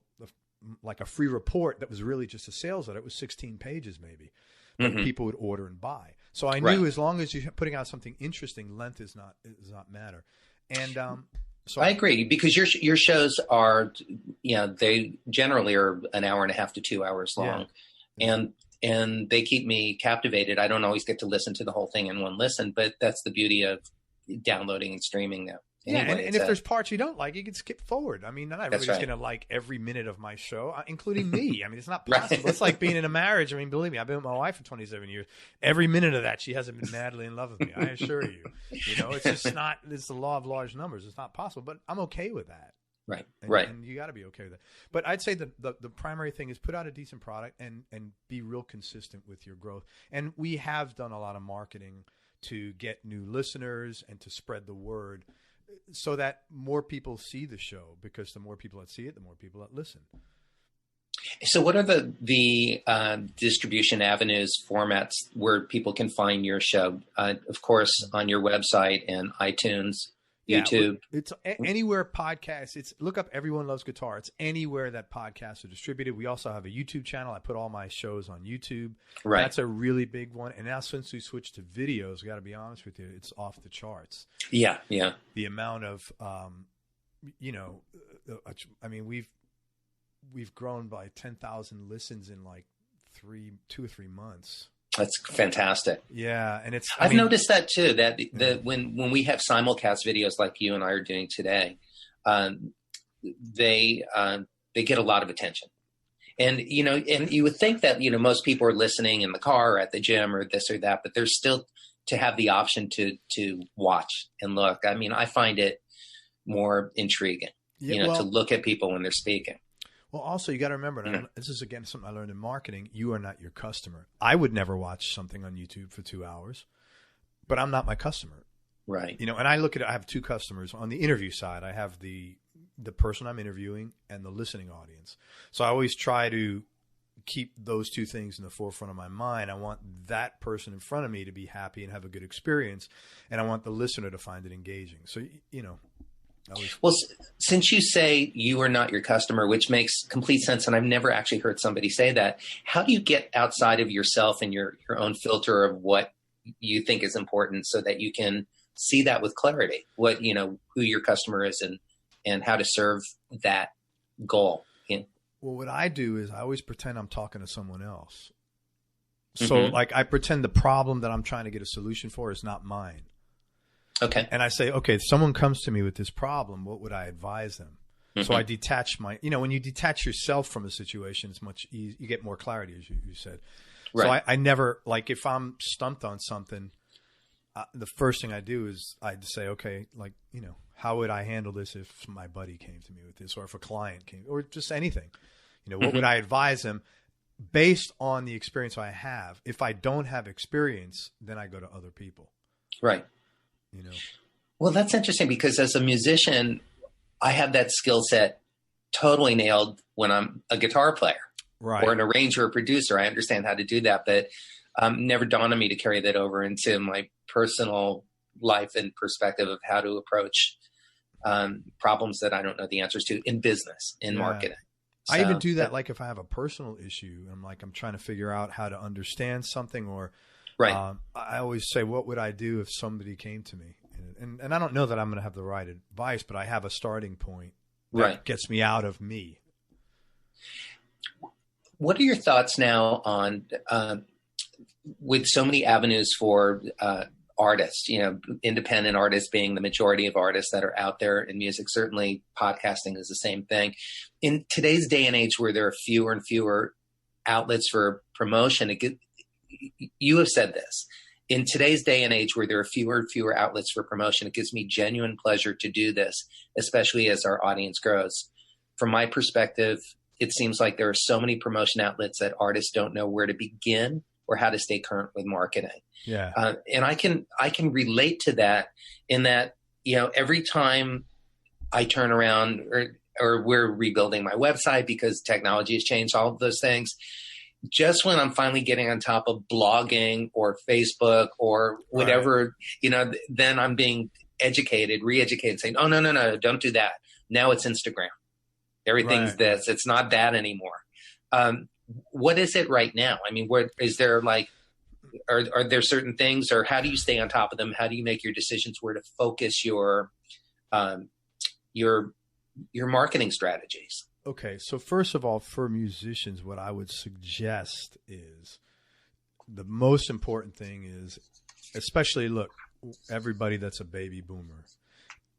like a free report that was really just a sales letter. It was 16 pages maybe. But people would order and buy. So I knew as long as you're putting out something interesting, length does not matter. And so I agree, because your shows are, they generally are an hour and a half to 2 hours long, and they keep me captivated. I don't always get to listen to the whole thing in one listen, but that's the beauty of downloading and streaming now. Anyway, and if there's parts you don't like, you can skip forward. I mean, not everybody's going to like every minute of my show, including me. I mean, it's not possible. It's like being in a marriage. I mean, believe me, I've been with my wife for 27 years. Every minute of that, she hasn't been madly in love with me. I assure you. It's just not. It's the law of large numbers. It's not possible. But I'm okay with that. Right. And you got to be okay with that. But I'd say the primary thing is put out a decent product and be real consistent with your growth. And we have done a lot of marketing to get new listeners and to spread the word, so that more people see the show, because the more people that see it, the more people that listen. So what are the distribution avenues, formats where people can find your show? Of course, on your website and iTunes. YouTube. It's anywhere podcasts. It's look up Everyone Loves Guitar. It's anywhere that podcasts are distributed. We also have a YouTube channel. I put all my shows on YouTube. Right. That's a really big one. And now since we switched to videos, I got to be honest with you, it's off the charts. Yeah. The amount of, I mean, we've grown by 10,000 listens in like 2 or 3 months. That's fantastic. Yeah, and I've noticed that too. That when we have simulcast videos like you and I are doing today, they get a lot of attention. And and you would think that most people are listening in the car or at the gym or this or that, but there's still to have the option to watch and look. I mean, I find it more intriguing, to look at people when they're speaking. Well, also, you got to remember, and this is, again, something I learned in marketing, you are not your customer. I would never watch something on YouTube for 2 hours, but I'm not my customer. Right. And I have 2 customers. On the interview side, I have the person I'm interviewing and the listening audience. So I always try to keep those 2 things in the forefront of my mind. I want that person in front of me to be happy and have a good experience, and I want the listener to find it engaging. So, Well, since you say you are not your customer, which makes complete sense, and I've never actually heard somebody say that, how do you get outside of yourself and your own filter of what you think is important so that you can see that with clarity, what, who your customer is and how to serve that goal? Well, what I do is I always pretend I'm talking to someone else. So like I pretend the problem that I'm trying to get a solution for is not mine. Okay. And I say, okay, if someone comes to me with this problem, what would I advise them? So I detach when you detach yourself from a situation, it's much easier. You get more clarity, as you said. Right. So I never, like if I'm stumped on something, the first thing I do is I'd say, okay, like, how would I handle this if my buddy came to me with this, or if a client came, or just anything, what would I advise them based on the experience I have? If I don't have experience, then I go to other people. Right. Well, that's interesting because as a musician, I have that skill set totally nailed when I'm a guitar player, right, or an arranger or producer. I understand how to do that, but never dawned on me to carry that over into my personal life and perspective of how to approach problems that I don't know the answers to in business, in marketing. So, I even do that. Like if I have a personal issue, I'm trying to figure out how to understand something, or right. I always say, what would I do if somebody came to me? And I don't know that I'm going to have the right advice, but I have a starting point that gets me out of me. What are your thoughts now on, with so many avenues for artists, independent artists being the majority of artists that are out there in music? Certainly podcasting is the same thing. In today's day and age where there are fewer and fewer outlets for promotion, you have said this. In today's day and age where there are fewer and fewer outlets for promotion, it gives me genuine pleasure to do this, especially as our audience grows. From my perspective, it seems like there are so many promotion outlets that artists don't know where to begin or how to stay current with marketing. Yeah. And I can relate to that in that, every time I turn around or we're rebuilding my website because technology has changed, all of those things, just when I'm finally getting on top of blogging or Facebook or whatever, then I'm being re-educated, saying, oh, no, don't do that. Now it's Instagram. Everything's this. It's not that anymore. What is it right now? I mean, what is there are there certain things, or how do you stay on top of them? How do you make your decisions where to focus your marketing strategies? Okay, so first of all, for musicians, what I would suggest is the most important thing is, especially, look, everybody that's a baby boomer,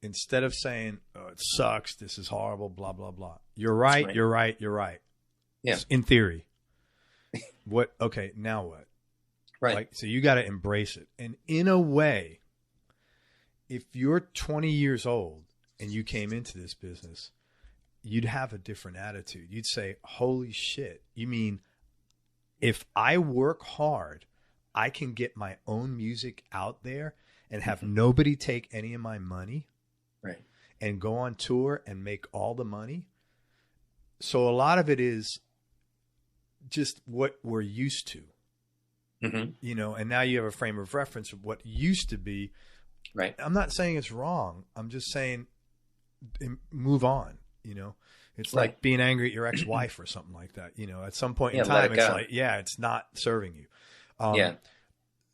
instead of saying, oh, it sucks, this is horrible, blah, blah, blah. You're right. You're right. Yeah. In theory. Okay, now what? Right. So you got to embrace it. And in a way, if you're 20 years old and you came into this business, you'd have a different attitude. You'd say, holy shit. You mean if I work hard, I can get my own music out there and have nobody take any of my money, right, and go on tour and make all the money? So a lot of it is just what we're used to, and now you have a frame of reference of what used to be. Right. I'm not saying it's wrong. I'm just saying move on, you know. It's like being angry at your ex-wife or something like that. You know, at some point in time, it's like, it's not serving you.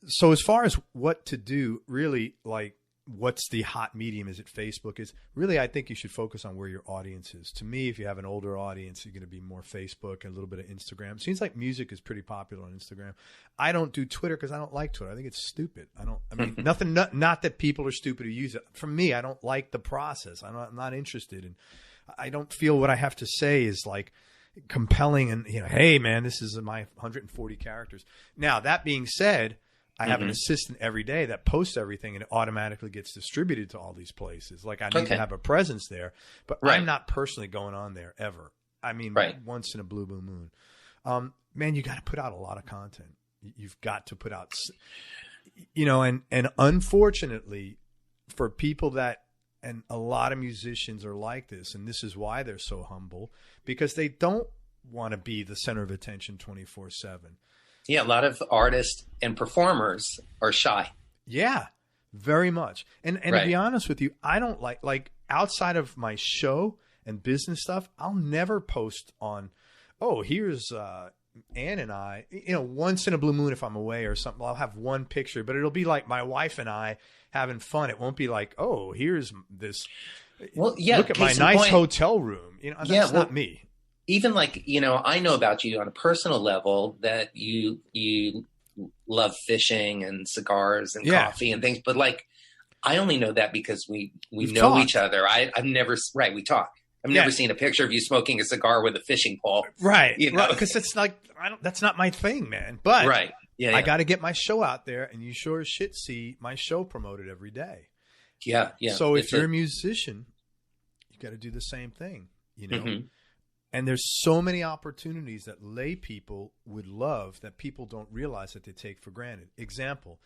So as far as what to do, really, like, what's the hot medium? Is it Facebook? Is really, I think you should focus on where your audience is. To me, if you have an older audience, you're going to be more Facebook and a little bit of Instagram. It seems like music is pretty popular on Instagram. I don't do Twitter because I don't like Twitter. I think it's stupid. Nothing, not that people are stupid who use it. For me, I don't like the process. I'm not interested in. I don't feel what I have to say is like compelling and, you know, hey man, this is my 140 characters. Now, that being said, I have an assistant every day that posts everything and it automatically gets distributed to all these places. Like I need to have a presence there, but I'm not personally going on there ever. I mean, once in a blue moon. Man, you got to put out a lot of content. You've got to put out, you know, and unfortunately for people that, and a lot of musicians are like this, and this is why they're so humble, because they don't want to be the center of attention 24/7. Yeah, a lot of artists and performers are shy. Yeah, very much. And to be honest with you, I don't like outside of my show and business stuff, I'll never post on, oh, here's Ann and I, you know, once in a blue moon if I'm away or something, I'll have one picture, but it'll be like my wife and I having fun. It won't be like, oh, here's this. Well, yeah. Look at my nice hotel room. You know, that's not me. Even like, you know, I know about you on a personal level that you love fishing and cigars and coffee and things, but like, I only know that because we know each other. I've never, we talk. I've never seen a picture of you smoking a cigar with a fishing pole. Right. You know? Because it's like, that's not my thing, man. But I got to get my show out there, and you sure as shit see my show promoted every day. Yeah. Yeah. So if you're a musician, you got to do the same thing, you know? Mm-hmm. And there's so many opportunities that lay people would love that people don't realize that they take for granted. Example,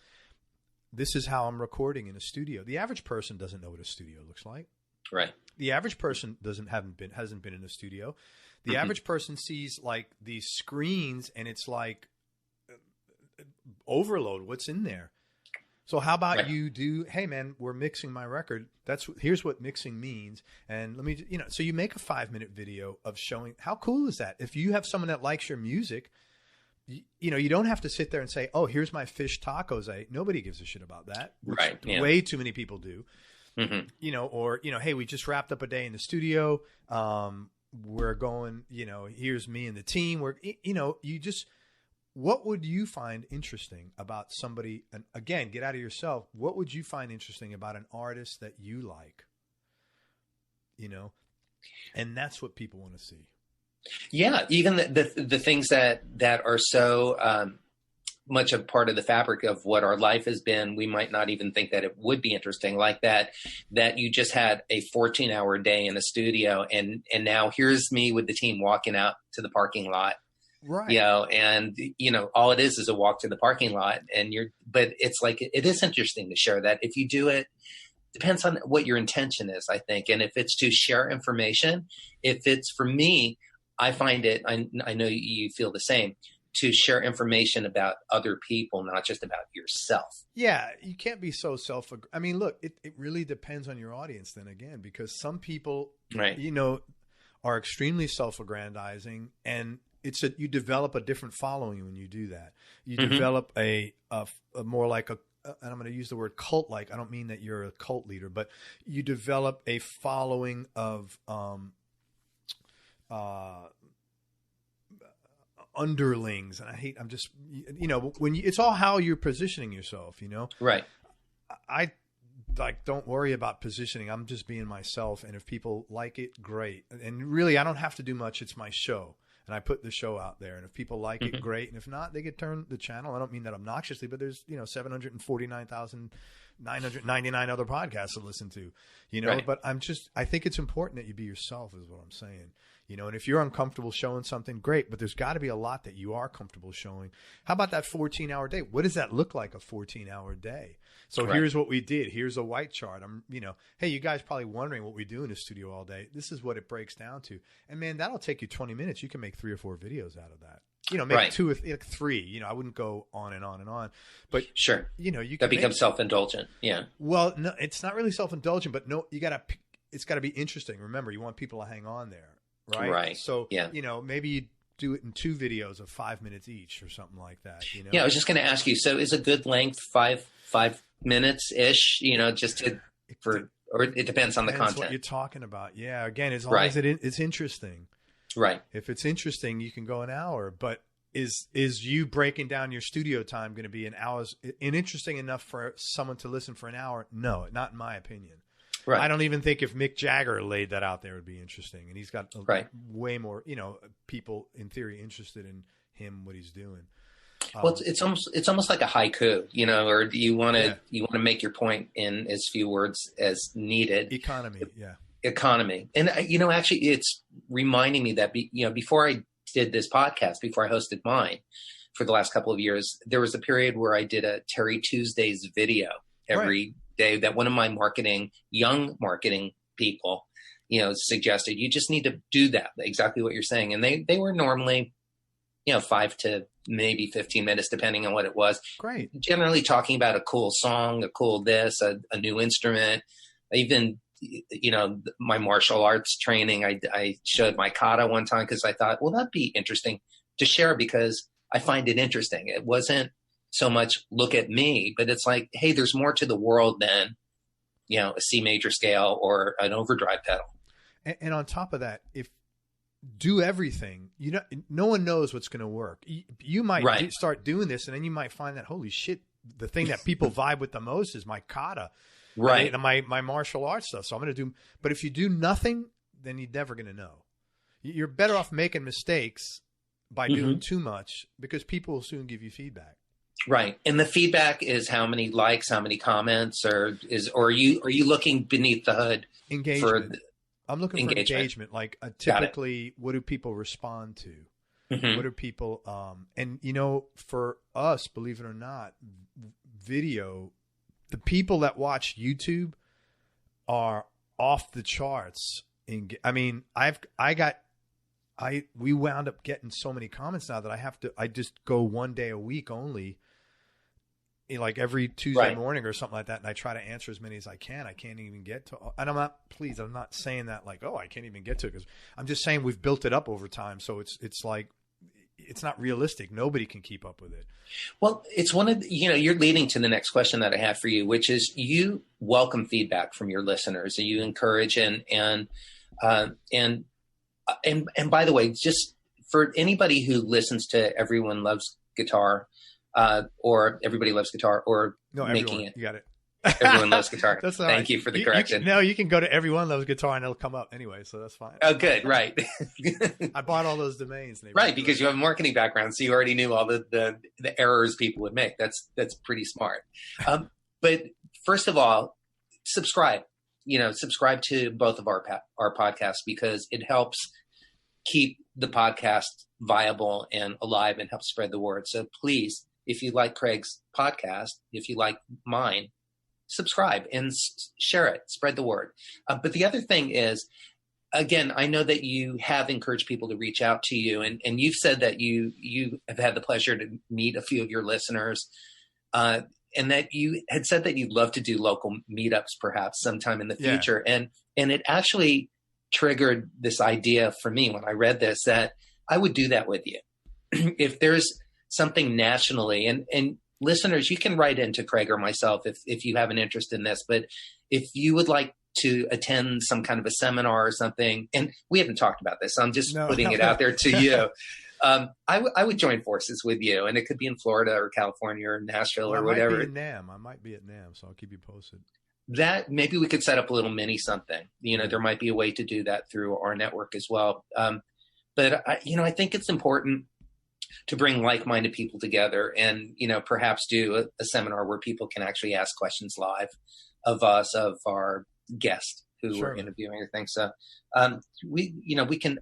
this is how I'm recording in a studio. The average person doesn't know what a studio looks like. Right. The average person hasn't been in a studio. The average person sees like these screens and it's like overload. What's in there? So how about you do, hey man, we're mixing my record. Here's what mixing means. And let me, you know, so you make a 5-minute video of showing, how cool is that? If you have someone that likes your music, you know, you don't have to sit there and say, oh, here's my fish tacos. Nobody gives a shit about that. Right. Yeah. Way too many people do. Mm-hmm. You know, or, you know, hey, we just wrapped up a day in the studio. We're going, you know, here's me and the team. You know, what would you find interesting about somebody? And again, get out of yourself. What would you find interesting about an artist that you like? You know, and that's what people want to see. Yeah, even the things that are so much a part of the fabric of what our life has been, we might not even think that it would be interesting, like that you just had a 14-hour day in a studio, and now here's me with the team walking out to the parking lot. Right. You know, and you know, all it is a walk to the parking lot, but it's like, it is interesting to share that. If you do it, depends on what your intention is, I think. And if it's to share information, if it's, for me, I find it, I know you feel the same, to share information about other people, not just about yourself. Yeah. You can't be so I mean, look, it really depends on your audience then again, because some people, you know, are extremely self-aggrandizing, and you develop a different following when you do that. You develop a more like and I'm going to use the word cult-like. I don't mean that you're a cult leader, but you develop a following of underlings. And I'm just, you know, it's all how you're positioning yourself, you know? Right. I don't worry about positioning. I'm just being myself. And if people like it, great. And really, I don't have to do much. It's my show. And I put the show out there, and if people like it, great. And if not, they could turn the channel. I don't mean that obnoxiously, but there's, you know, 749,999 other podcasts to listen to, you know, but I think it's important that you be yourself is what I'm saying, you know, and if you're uncomfortable showing something, great, but there's got to be a lot that you are comfortable showing. How about that 14-hour day? What does that look like, a 14-hour day? So here's what we did. Here's a white chart. You know, hey, you guys probably wondering what we do in the studio all day. This is what it breaks down to. And man, that'll take you 20 minutes. You can make 3 or 4 videos out of that. maybe Right. 2 or 3, I wouldn't go on and on and on, but Sure. you That can becomes self-indulgent. Yeah. well, no, it's not really self-indulgent, but no, it's gotta be interesting. Remember, you want people to hang on there. Right. Right. So, yeah. Maybe you do it in 2 videos of 5 minutes each or something like that. Yeah. I was just going to ask you, so is a good length 5 minutes ish, or it depends on the content. What you're talking about. Yeah. Again, as long as it's interesting. Right. If it's interesting, you can go an hour, but is you breaking down your studio time going to be an interesting enough for someone to listen for an hour? No, not in my opinion. Right. I don't even think if Mick Jagger laid that out there, it would be interesting. And he's got way more, people in theory interested in him, what he's doing. Well, it's almost like a haiku, or do you want to make your point in as few words as needed. Economy. And actually, it's reminding me that before I did this podcast, before I hosted mine for the last couple of years, there was a period where I did a Terry Tuesdays video every day that one of my young marketing people, suggested. You just need to do that, exactly what you're saying. And they were normally, 5 to maybe 15 minutes, depending on what it was. Great. Generally talking about a cool song, a cool this, a new instrument, even, my martial arts training. I showed my kata one time because I thought, well, that'd be interesting to share because I find it interesting. It wasn't so much look at me, but it's like, hey, there's more to the world than, a C major scale or an overdrive pedal. And on top of that, if do everything, no one knows what's going to work. You might start doing this and then you might find that, holy shit, the thing that people vibe with the most is my kata, right? And my martial arts stuff. So I'm going to do, but if you do nothing, then you're never going to know. You're better off making mistakes by doing too much because people will soon give you feedback. Right. And the feedback is how many likes, how many comments, or are you looking beneath the hood? Engagement. I'm looking for engagement. Like typically, what do people respond to? Mm-hmm. What are people, and for us, believe it or not, video, the people that watch YouTube are off the charts. We wound up getting so many comments now that I just go one day a week only, like every Tuesday morning or something like that. And I try to answer as many as I can. I can't even get to, and I'm not saying that like, oh, I can't even get to it. Cause I'm just saying we've built it up over time. So it's like, it's not realistic. Nobody can keep up with it. Well, it's one of you're leading to the next question that I have for you, which is you welcome feedback from your listeners and you encourage and by the way, just for anybody who listens to Everyone Loves Guitar, or Everybody Loves Guitar, or Making It. You got it. Everyone Loves Guitar. That's all Thank you for the correction. You can go to Everyone Loves Guitar and it'll come up anyway, so that's fine. Oh, good. Right. I bought all those domains. Right, because you have a marketing background, so you already knew all the errors people would make. That's pretty smart. But first of all, subscribe. Subscribe to both of our podcasts because it helps keep the podcast viable and alive and help spread the word. So please, if you like Craig's podcast, if you like mine, subscribe and share it, spread the word. But the other thing is, again, I know that you have encouraged people to reach out to you and you've said that you have had the pleasure to meet a few of your listeners, and that you had said that you'd love to do local meetups perhaps sometime in the future. Yeah. And it actually triggered this idea for me when I read this, that I would do that with you. If there's something nationally, and listeners, you can write into Craig or myself if you have an interest in this, but if you would like to attend some kind of a seminar or something, and we haven't talked about this, so I'm just putting it out there to you. I would join forces with you, and it could be in Florida or California or Nashville or whatever. I might be at NAMM, so I'll keep you posted. That maybe we could set up a little mini something. There might be a way to do that through our network as well. But I think it's important to bring like-minded people together and, perhaps do a seminar where people can actually ask questions live of us, of our guest who we're interviewing or things. So, we can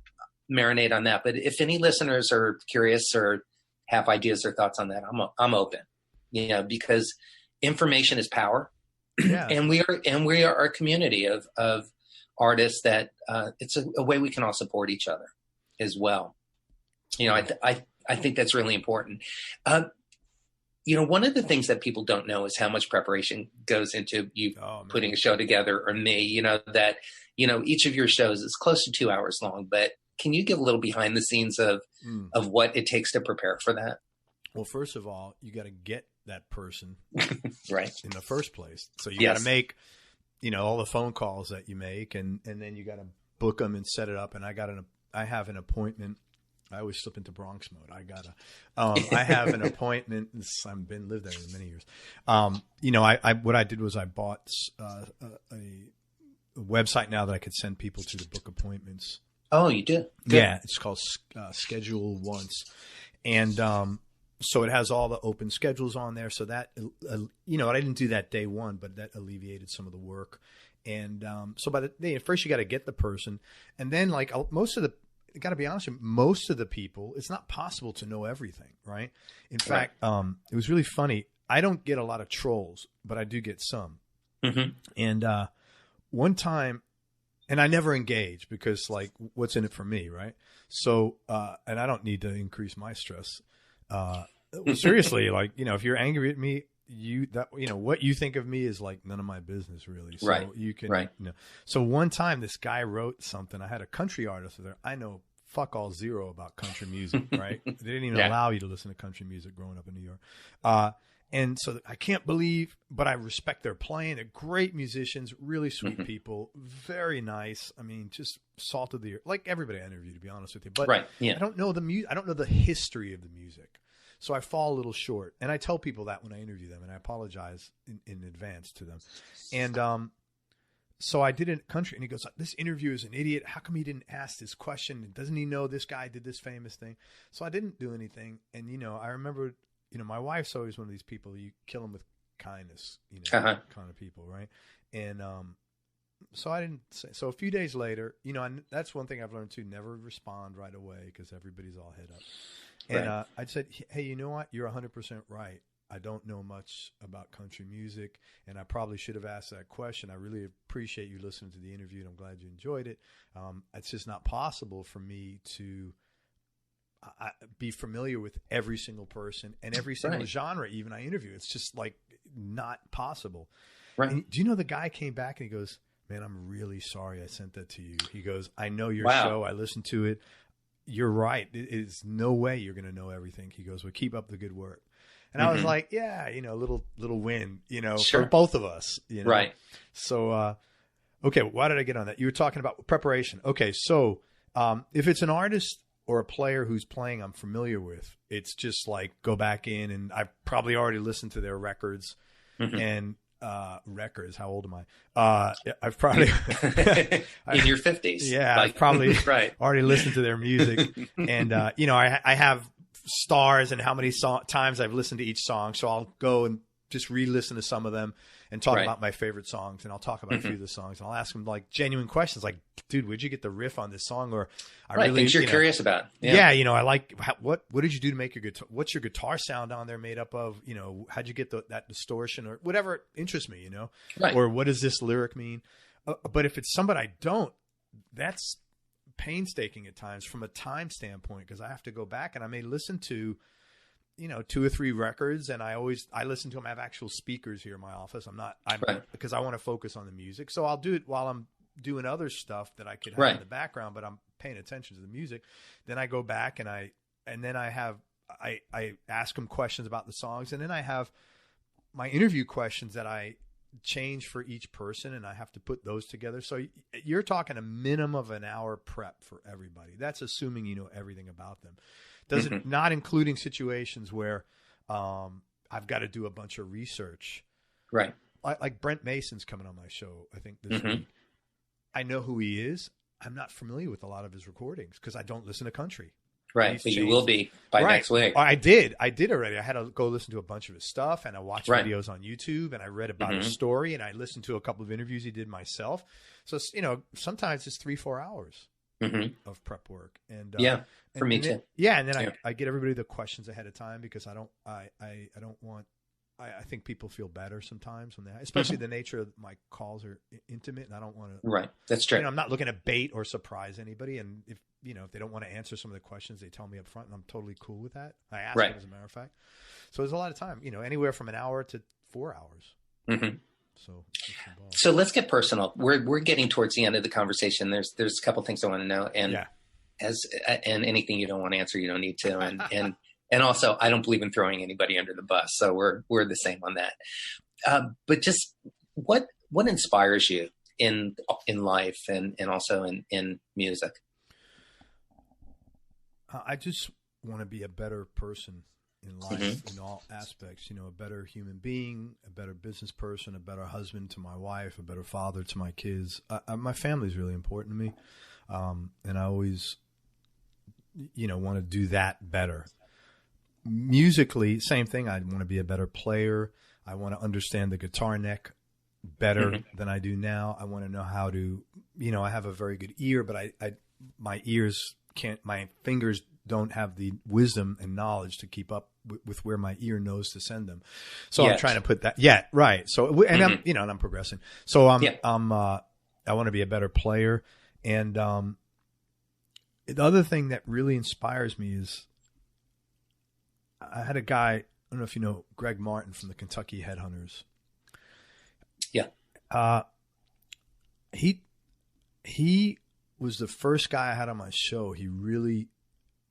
marinate on that. But if any listeners are curious or have ideas or thoughts on that, I'm open, because information is power. Yeah. and we are a community of artists that, it's a way we can all support each other as well. I think that's really important. One of the things that people don't know is how much preparation goes into you putting a show together, or me, that, each of your shows is close to 2 hours long, but can you give a little behind the scenes of what it takes to prepare for that? Well, first of all, you got to get that person right in the first place. So you got to make, all the phone calls that you make, and then you got to book them and set it up. And I have an appointment. I always slip into Bronx mode. I have an appointment. I've lived there many years. What I did was I bought a website now that I could send people to book appointments. Oh, you did? Good. Yeah. It's called Schedule Once. And, so it has all the open schedules on there. So that, I didn't do that day one, but that alleviated some of the work. And, so by the day, first you got to get the person, and then got to be honest with you, most of the people, it's not possible to know everything, right? In fact, it was really funny. I don't get a lot of trolls, but I do get some. Mm-hmm. And one time, and I never engage because, what's in it for me, right? So, and I don't need to increase my stress. Seriously, if you're angry at me, what you think of me is none of my business, really. So you can, So one time this guy wrote something. I had a country artist there. I know fuck all zero about country music, right? They didn't even allow you to listen to country music growing up in New York. And so I can't believe, but I respect their playing. They're great musicians, really sweet people, very nice. I mean, just salt of the earth, like everybody I interviewed, to be honest with you. But I don't know the music. I don't know the history of the music. So I fall a little short. And I tell people that when I interview them, and I apologize in advance to them. And so I did a country, and he goes, this interviewer is an idiot. How come he didn't ask this question? Doesn't he know this guy did this famous thing? So I didn't do anything. And, I remember, my wife's always one of these people, you kill them with kindness, kind of people, right? And so I didn't say. So a few days later, and that's one thing I've learned too, never respond right away because everybody's all head up. And I said, hey, you know what? You're 100% right. I don't know much about country music, and I probably should have asked that question. I really appreciate you listening to the interview, and I'm glad you enjoyed it. It's just not possible for me to be familiar with every single person and every single genre even I interview. It's just not possible. Right. And do you know the guy came back and he goes, man, I'm really sorry I sent that to you. He goes, I know your show. I listened to it. You're right. It's no way you're going to know everything. He goes, well, keep up the good work. And I was like, yeah, little win, for both of us, Right. So, okay. Why did I get on that? You were talking about preparation. Okay. So, if it's an artist or a player who's playing I'm familiar with, it's just go back in, and I've probably already listened to their records and, records. How old am I? I've probably in your 50s. Yeah. I've probably already listened to their music, and, I have stars and how many times I've listened to each song. So I'll go and just re-listen to some of them and talk about my favorite songs. And I'll talk about a few of the songs, and I'll ask them genuine questions dude, where'd you get the riff on this song? Or things you're curious about. Yeah. I like, what did you do to make your guitar? What's your guitar sound on there made up of? How'd you get that distortion or whatever interests me, or what does this lyric mean? But if it's somebody I don't, that's painstaking at times from a time standpoint, because I have to go back and I may listen to, 2 or 3 records, and I listen to them. I have actual speakers here in my office. Because I want to focus on the music. So I'll do it while I'm doing other stuff that I could have in the background, but I'm paying attention to the music. Then I go back and I ask them questions about the songs, and then I have my interview questions that I change for each person, and I have to put those together. So you're talking a minimum of an hour prep for everybody. That's assuming you know everything about them. Doesn't not including situations where I've got to do a bunch of research. Right. Like Brent Mason's coming on my show, I think this week. I know who he is. I'm not familiar with a lot of his recordings because I don't listen to country. Right. But you will be by next week. I did already. I had to go listen to a bunch of his stuff, and I watched videos on YouTube, and I read about his story, and I listened to a couple of interviews he did myself. So, sometimes it's 3-4 hours of prep work. And for me too. Yeah. And then I get everybody the questions ahead of time because I don't want I think people feel better sometimes when especially the nature of my calls are intimate, and I don't want to. Right. That's true. I'm not looking to bait or surprise anybody. And if they don't want to answer some of the questions, they tell me up front, and I'm totally cool with that. I ask them, as a matter of fact. So there's a lot of time, anywhere from an hour to 4 hours. Mm-hmm. So let's get personal. We're getting towards the end of the conversation. There's a couple things I want to know, and and anything you don't want to answer, you don't need to. And also, I don't believe in throwing anybody under the bus, so we're the same on that. But just what inspires you in life and also in music? I just want to be a better person in life, in all aspects. A better human being, a better business person, a better husband to my wife, a better father to my kids. My family is really important to me, and I always, want to do that better. Musically, same thing. I want to be a better player. I want to understand the guitar neck better than I do now. I want to know how to, I have a very good ear, but my fingers don't have the wisdom and knowledge to keep up with where my ear knows to send them. So I'm trying to put that. Yeah, right. So, and I'm, and I'm progressing. So I want to be a better player. And the other thing that really inspires me is, I had a guy, I don't know if you know Greg Martin from the Kentucky Headhunters. Yeah. He was the first guy I had on my show. He really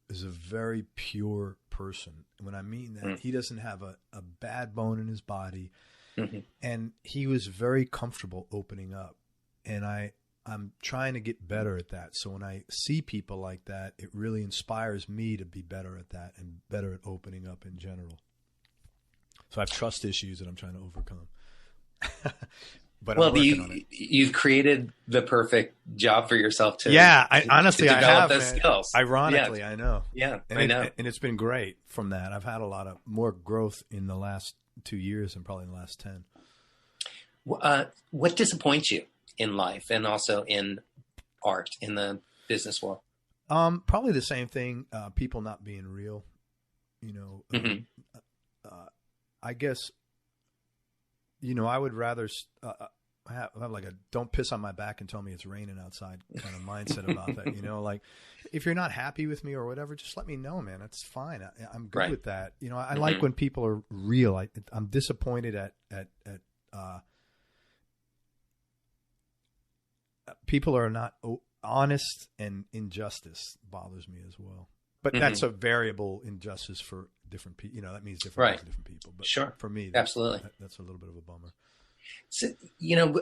is a very pure person. When I mean that, he doesn't have a bad bone in his body. And he was very comfortable opening up. And I'm trying to get better at that. So when I see people like that, it really inspires me to be better at that and better at opening up in general. So I have trust issues that I'm trying to overcome. But I'm working on it. You've created the perfect job for yourself to honestly, to develop I have those skills. Ironically, I know. Yeah, and I know. And it's been great from that. I've had a lot of more growth in the last 2 years and probably in the last 10. What disappoints you in life and also in art, in the business world? Probably the same thing. People not being real, I guess, I would rather have like a don't piss on my back and tell me it's raining outside kind of mindset about that. Like if you're not happy with me or whatever, just let me know, man. It's fine. I'm good with that. I like when people are real. I'm disappointed at people are not honest, and injustice bothers me as well. But that's a variable injustice for different people. That means different things to different people. But for me, absolutely, that's a little bit of a bummer. So,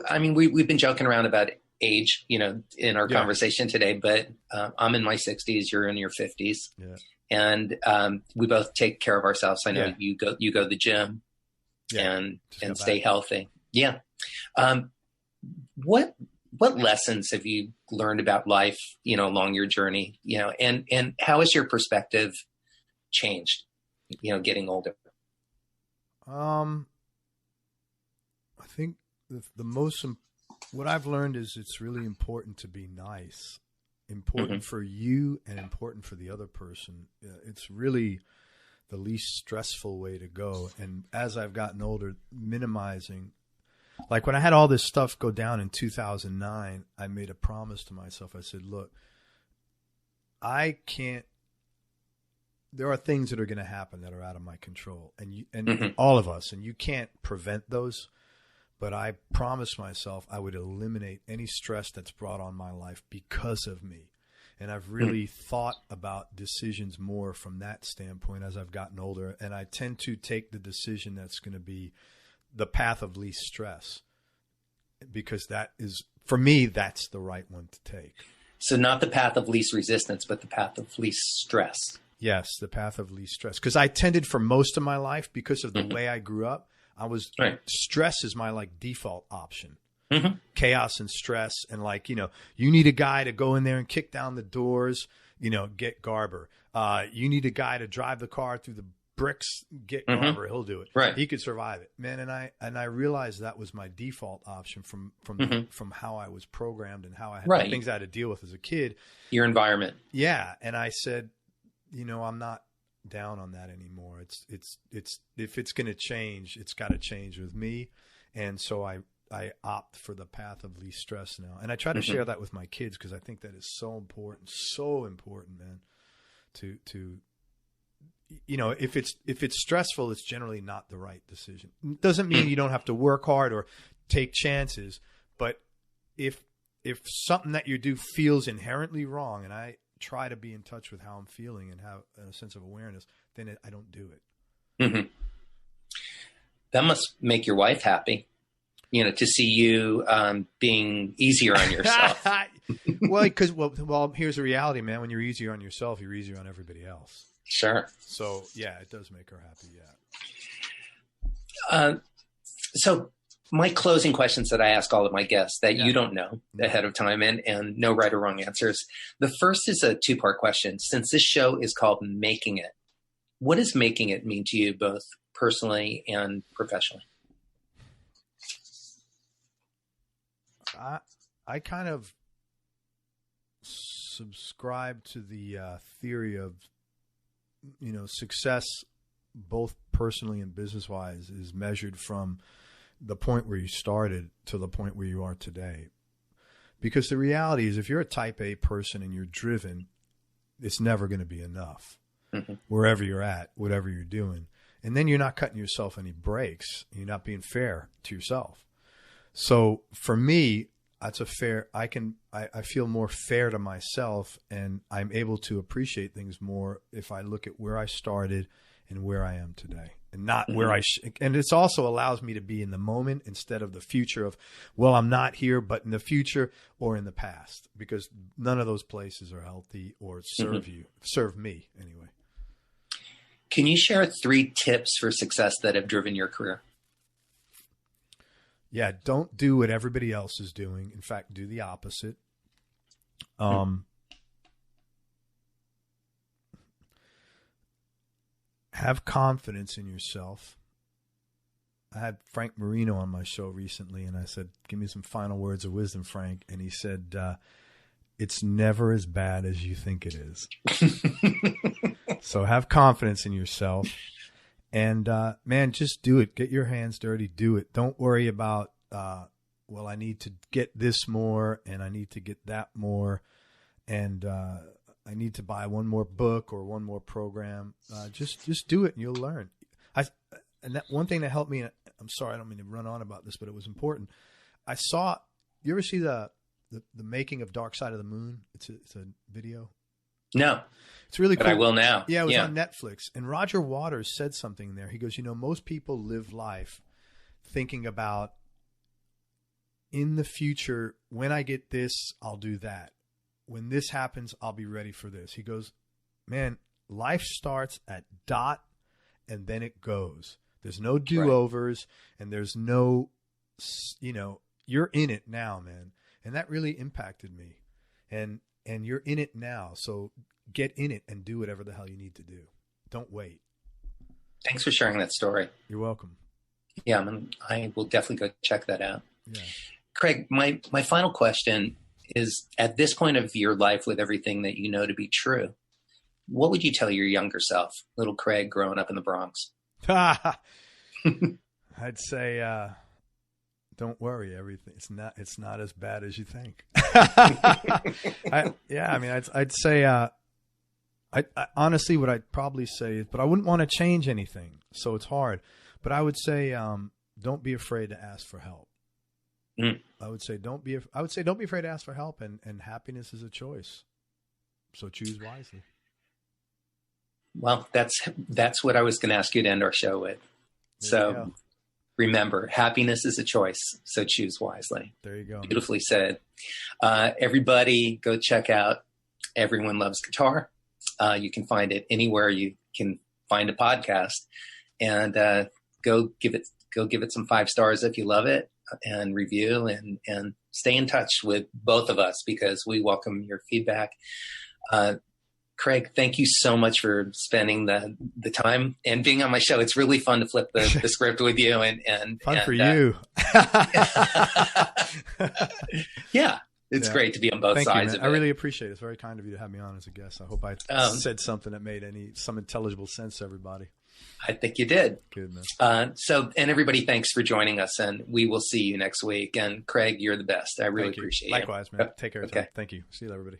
I mean, we've been joking around about age, in our conversation today, but I'm in my 60s, you're in your 50s, and we both take care of ourselves. I know you go to the gym and stay healthy. Yeah. What lessons have you learned about life, along your journey, and how has your perspective changed, getting older? I think what I've learned is it's really important to be nice, important for you and important for the other person. It's really the least stressful way to go. And as I've gotten older, minimizing. Like when I had all this stuff go down in 2009, I made a promise to myself. I said, look, there are things that are going to happen that are out of my control, and all of us, and you can't prevent those. But I promised myself I would eliminate any stress that's brought on my life because of me. And I've really thought about decisions more from that standpoint as I've gotten older. And I tend to take the decision that's going to be the path of least stress, because that is, for me, that's the right one to take. So not the path of least resistance, but the path of least stress. Yes, the path of least stress. Because I tended for most of my life, because of the way I grew up, stress is my default option. Chaos and stress, and you need a guy to go in there and kick down the doors, get Garber. You need a guy to drive the car through the bricks, get Garber. He'll do it. Right. He could survive it, man. And I realized that was my default option from how I was programmed and how I had the things I had to deal with as a kid. Your environment. Yeah. And I said, I'm not down on that anymore. It's if it's going to change, it's got to change with me. And so I opt for the path of least stress now. And I try to share that with my kids, because I think that is so important, man, to if it's stressful, it's generally not the right decision. It doesn't mean you don't have to work hard or take chances, but if something that you do feels inherently wrong, and I try to be in touch with how I'm feeling and have a sense of awareness, then I don't do it. Mm-hmm. That must make your wife happy, to see you being easier on yourself. Well, here's the reality, man. When you're easier on yourself, you're easier on everybody else. Sure. So yeah, it does make her happy. Yeah. So my closing questions that I ask all of my guests that you don't know ahead of time, and no right or wrong answers. The first is a 2-part question. Since this show is called Making It, what does making it mean to you, both personally and professionally? I kind of subscribe to the theory of, success, both personally and business wise, is measured from the point where you started to the point where you are today. Because the reality is, if you're a type A person and you're driven, it's never going to be enough wherever you're at, whatever you're doing. And then you're not cutting yourself any breaks. You're not being fair to yourself. So for me, that's I feel more fair to myself, and I'm able to appreciate things more if I look at where I started and where I am today, and not where and it also allows me to be in the moment instead of the future of, well, I'm not here, but in the future or in the past, because none of those places are healthy or serve me anyway. Can you share 3 tips for success that have driven your career? Yeah, don't do what everybody else is doing. In fact, do the opposite. Have confidence in yourself. I had Frank Marino on my show recently, and I said, give me some final words of wisdom, Frank. And he said, it's never as bad as you think it is. So have confidence in yourself. And, man, just do it. Get your hands dirty. Do it. Don't worry about, I need to get this more, and I need to get that more, and I need to buy one more book or one more program. Just do it, and you'll learn. And that one thing that helped me, I'm sorry, I don't mean to run on about this, but it was important. You ever see the making of Dark Side of the Moon? It's a video. No. It's really cool. But I will now. Yeah, it was on Netflix. And Roger Waters said something there. He goes, most people live life thinking about, in the future, when I get this, I'll do that. When this happens, I'll be ready for this. He goes, man, life starts at dot, and then it goes. There's no do-overs, and there's no, you're in it now, man. And that really impacted me. And you're in it now. So get in it and do whatever the hell you need to do. Don't wait. Thanks for sharing that story. You're welcome. Yeah, I will definitely go check that out. Yeah. Craig, my final question is, at this point of your life, with everything that you know to be true, what would you tell your younger self, little Craig growing up in the Bronx? I'd say, don't worry, everything. It's not as bad as you think. I'd say, I honestly, what I'd probably say is, but I wouldn't want to change anything. So it's hard, but I would say, don't be afraid to ask for help. I would say, don't be afraid to ask for help, and happiness is a choice. So choose wisely. Well, that's what I was going to ask you to end our show with. So remember, happiness is a choice, so choose wisely. There you go. Beautifully said. Everybody go check out Everyone Loves Guitar. You can find it anywhere you can find a podcast, and go give it some 5 stars if you love it, and review, and stay in touch with both of us, because we welcome your feedback. Craig, thank you so much for spending the time and being on my show. It's really fun to flip the script with you, and fun for you. Yeah. It's great to be on both Thank sides you, of man. it. I really appreciate it. It's very kind of you to have me on as a guest. I hope I said something that made some intelligible sense to everybody. I think you did. Good, man. And everybody, thanks for joining us, and we will see you next week. And Craig, you're the best. I really appreciate it. Likewise, man. Take care. Okay. Thank you. See you, everybody.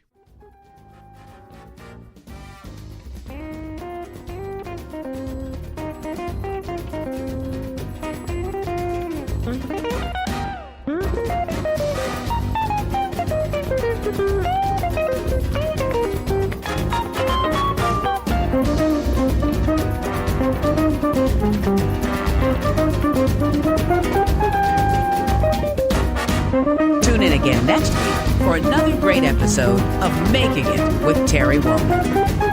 Tune in again next week for another great episode of Making It with Terry Woolman.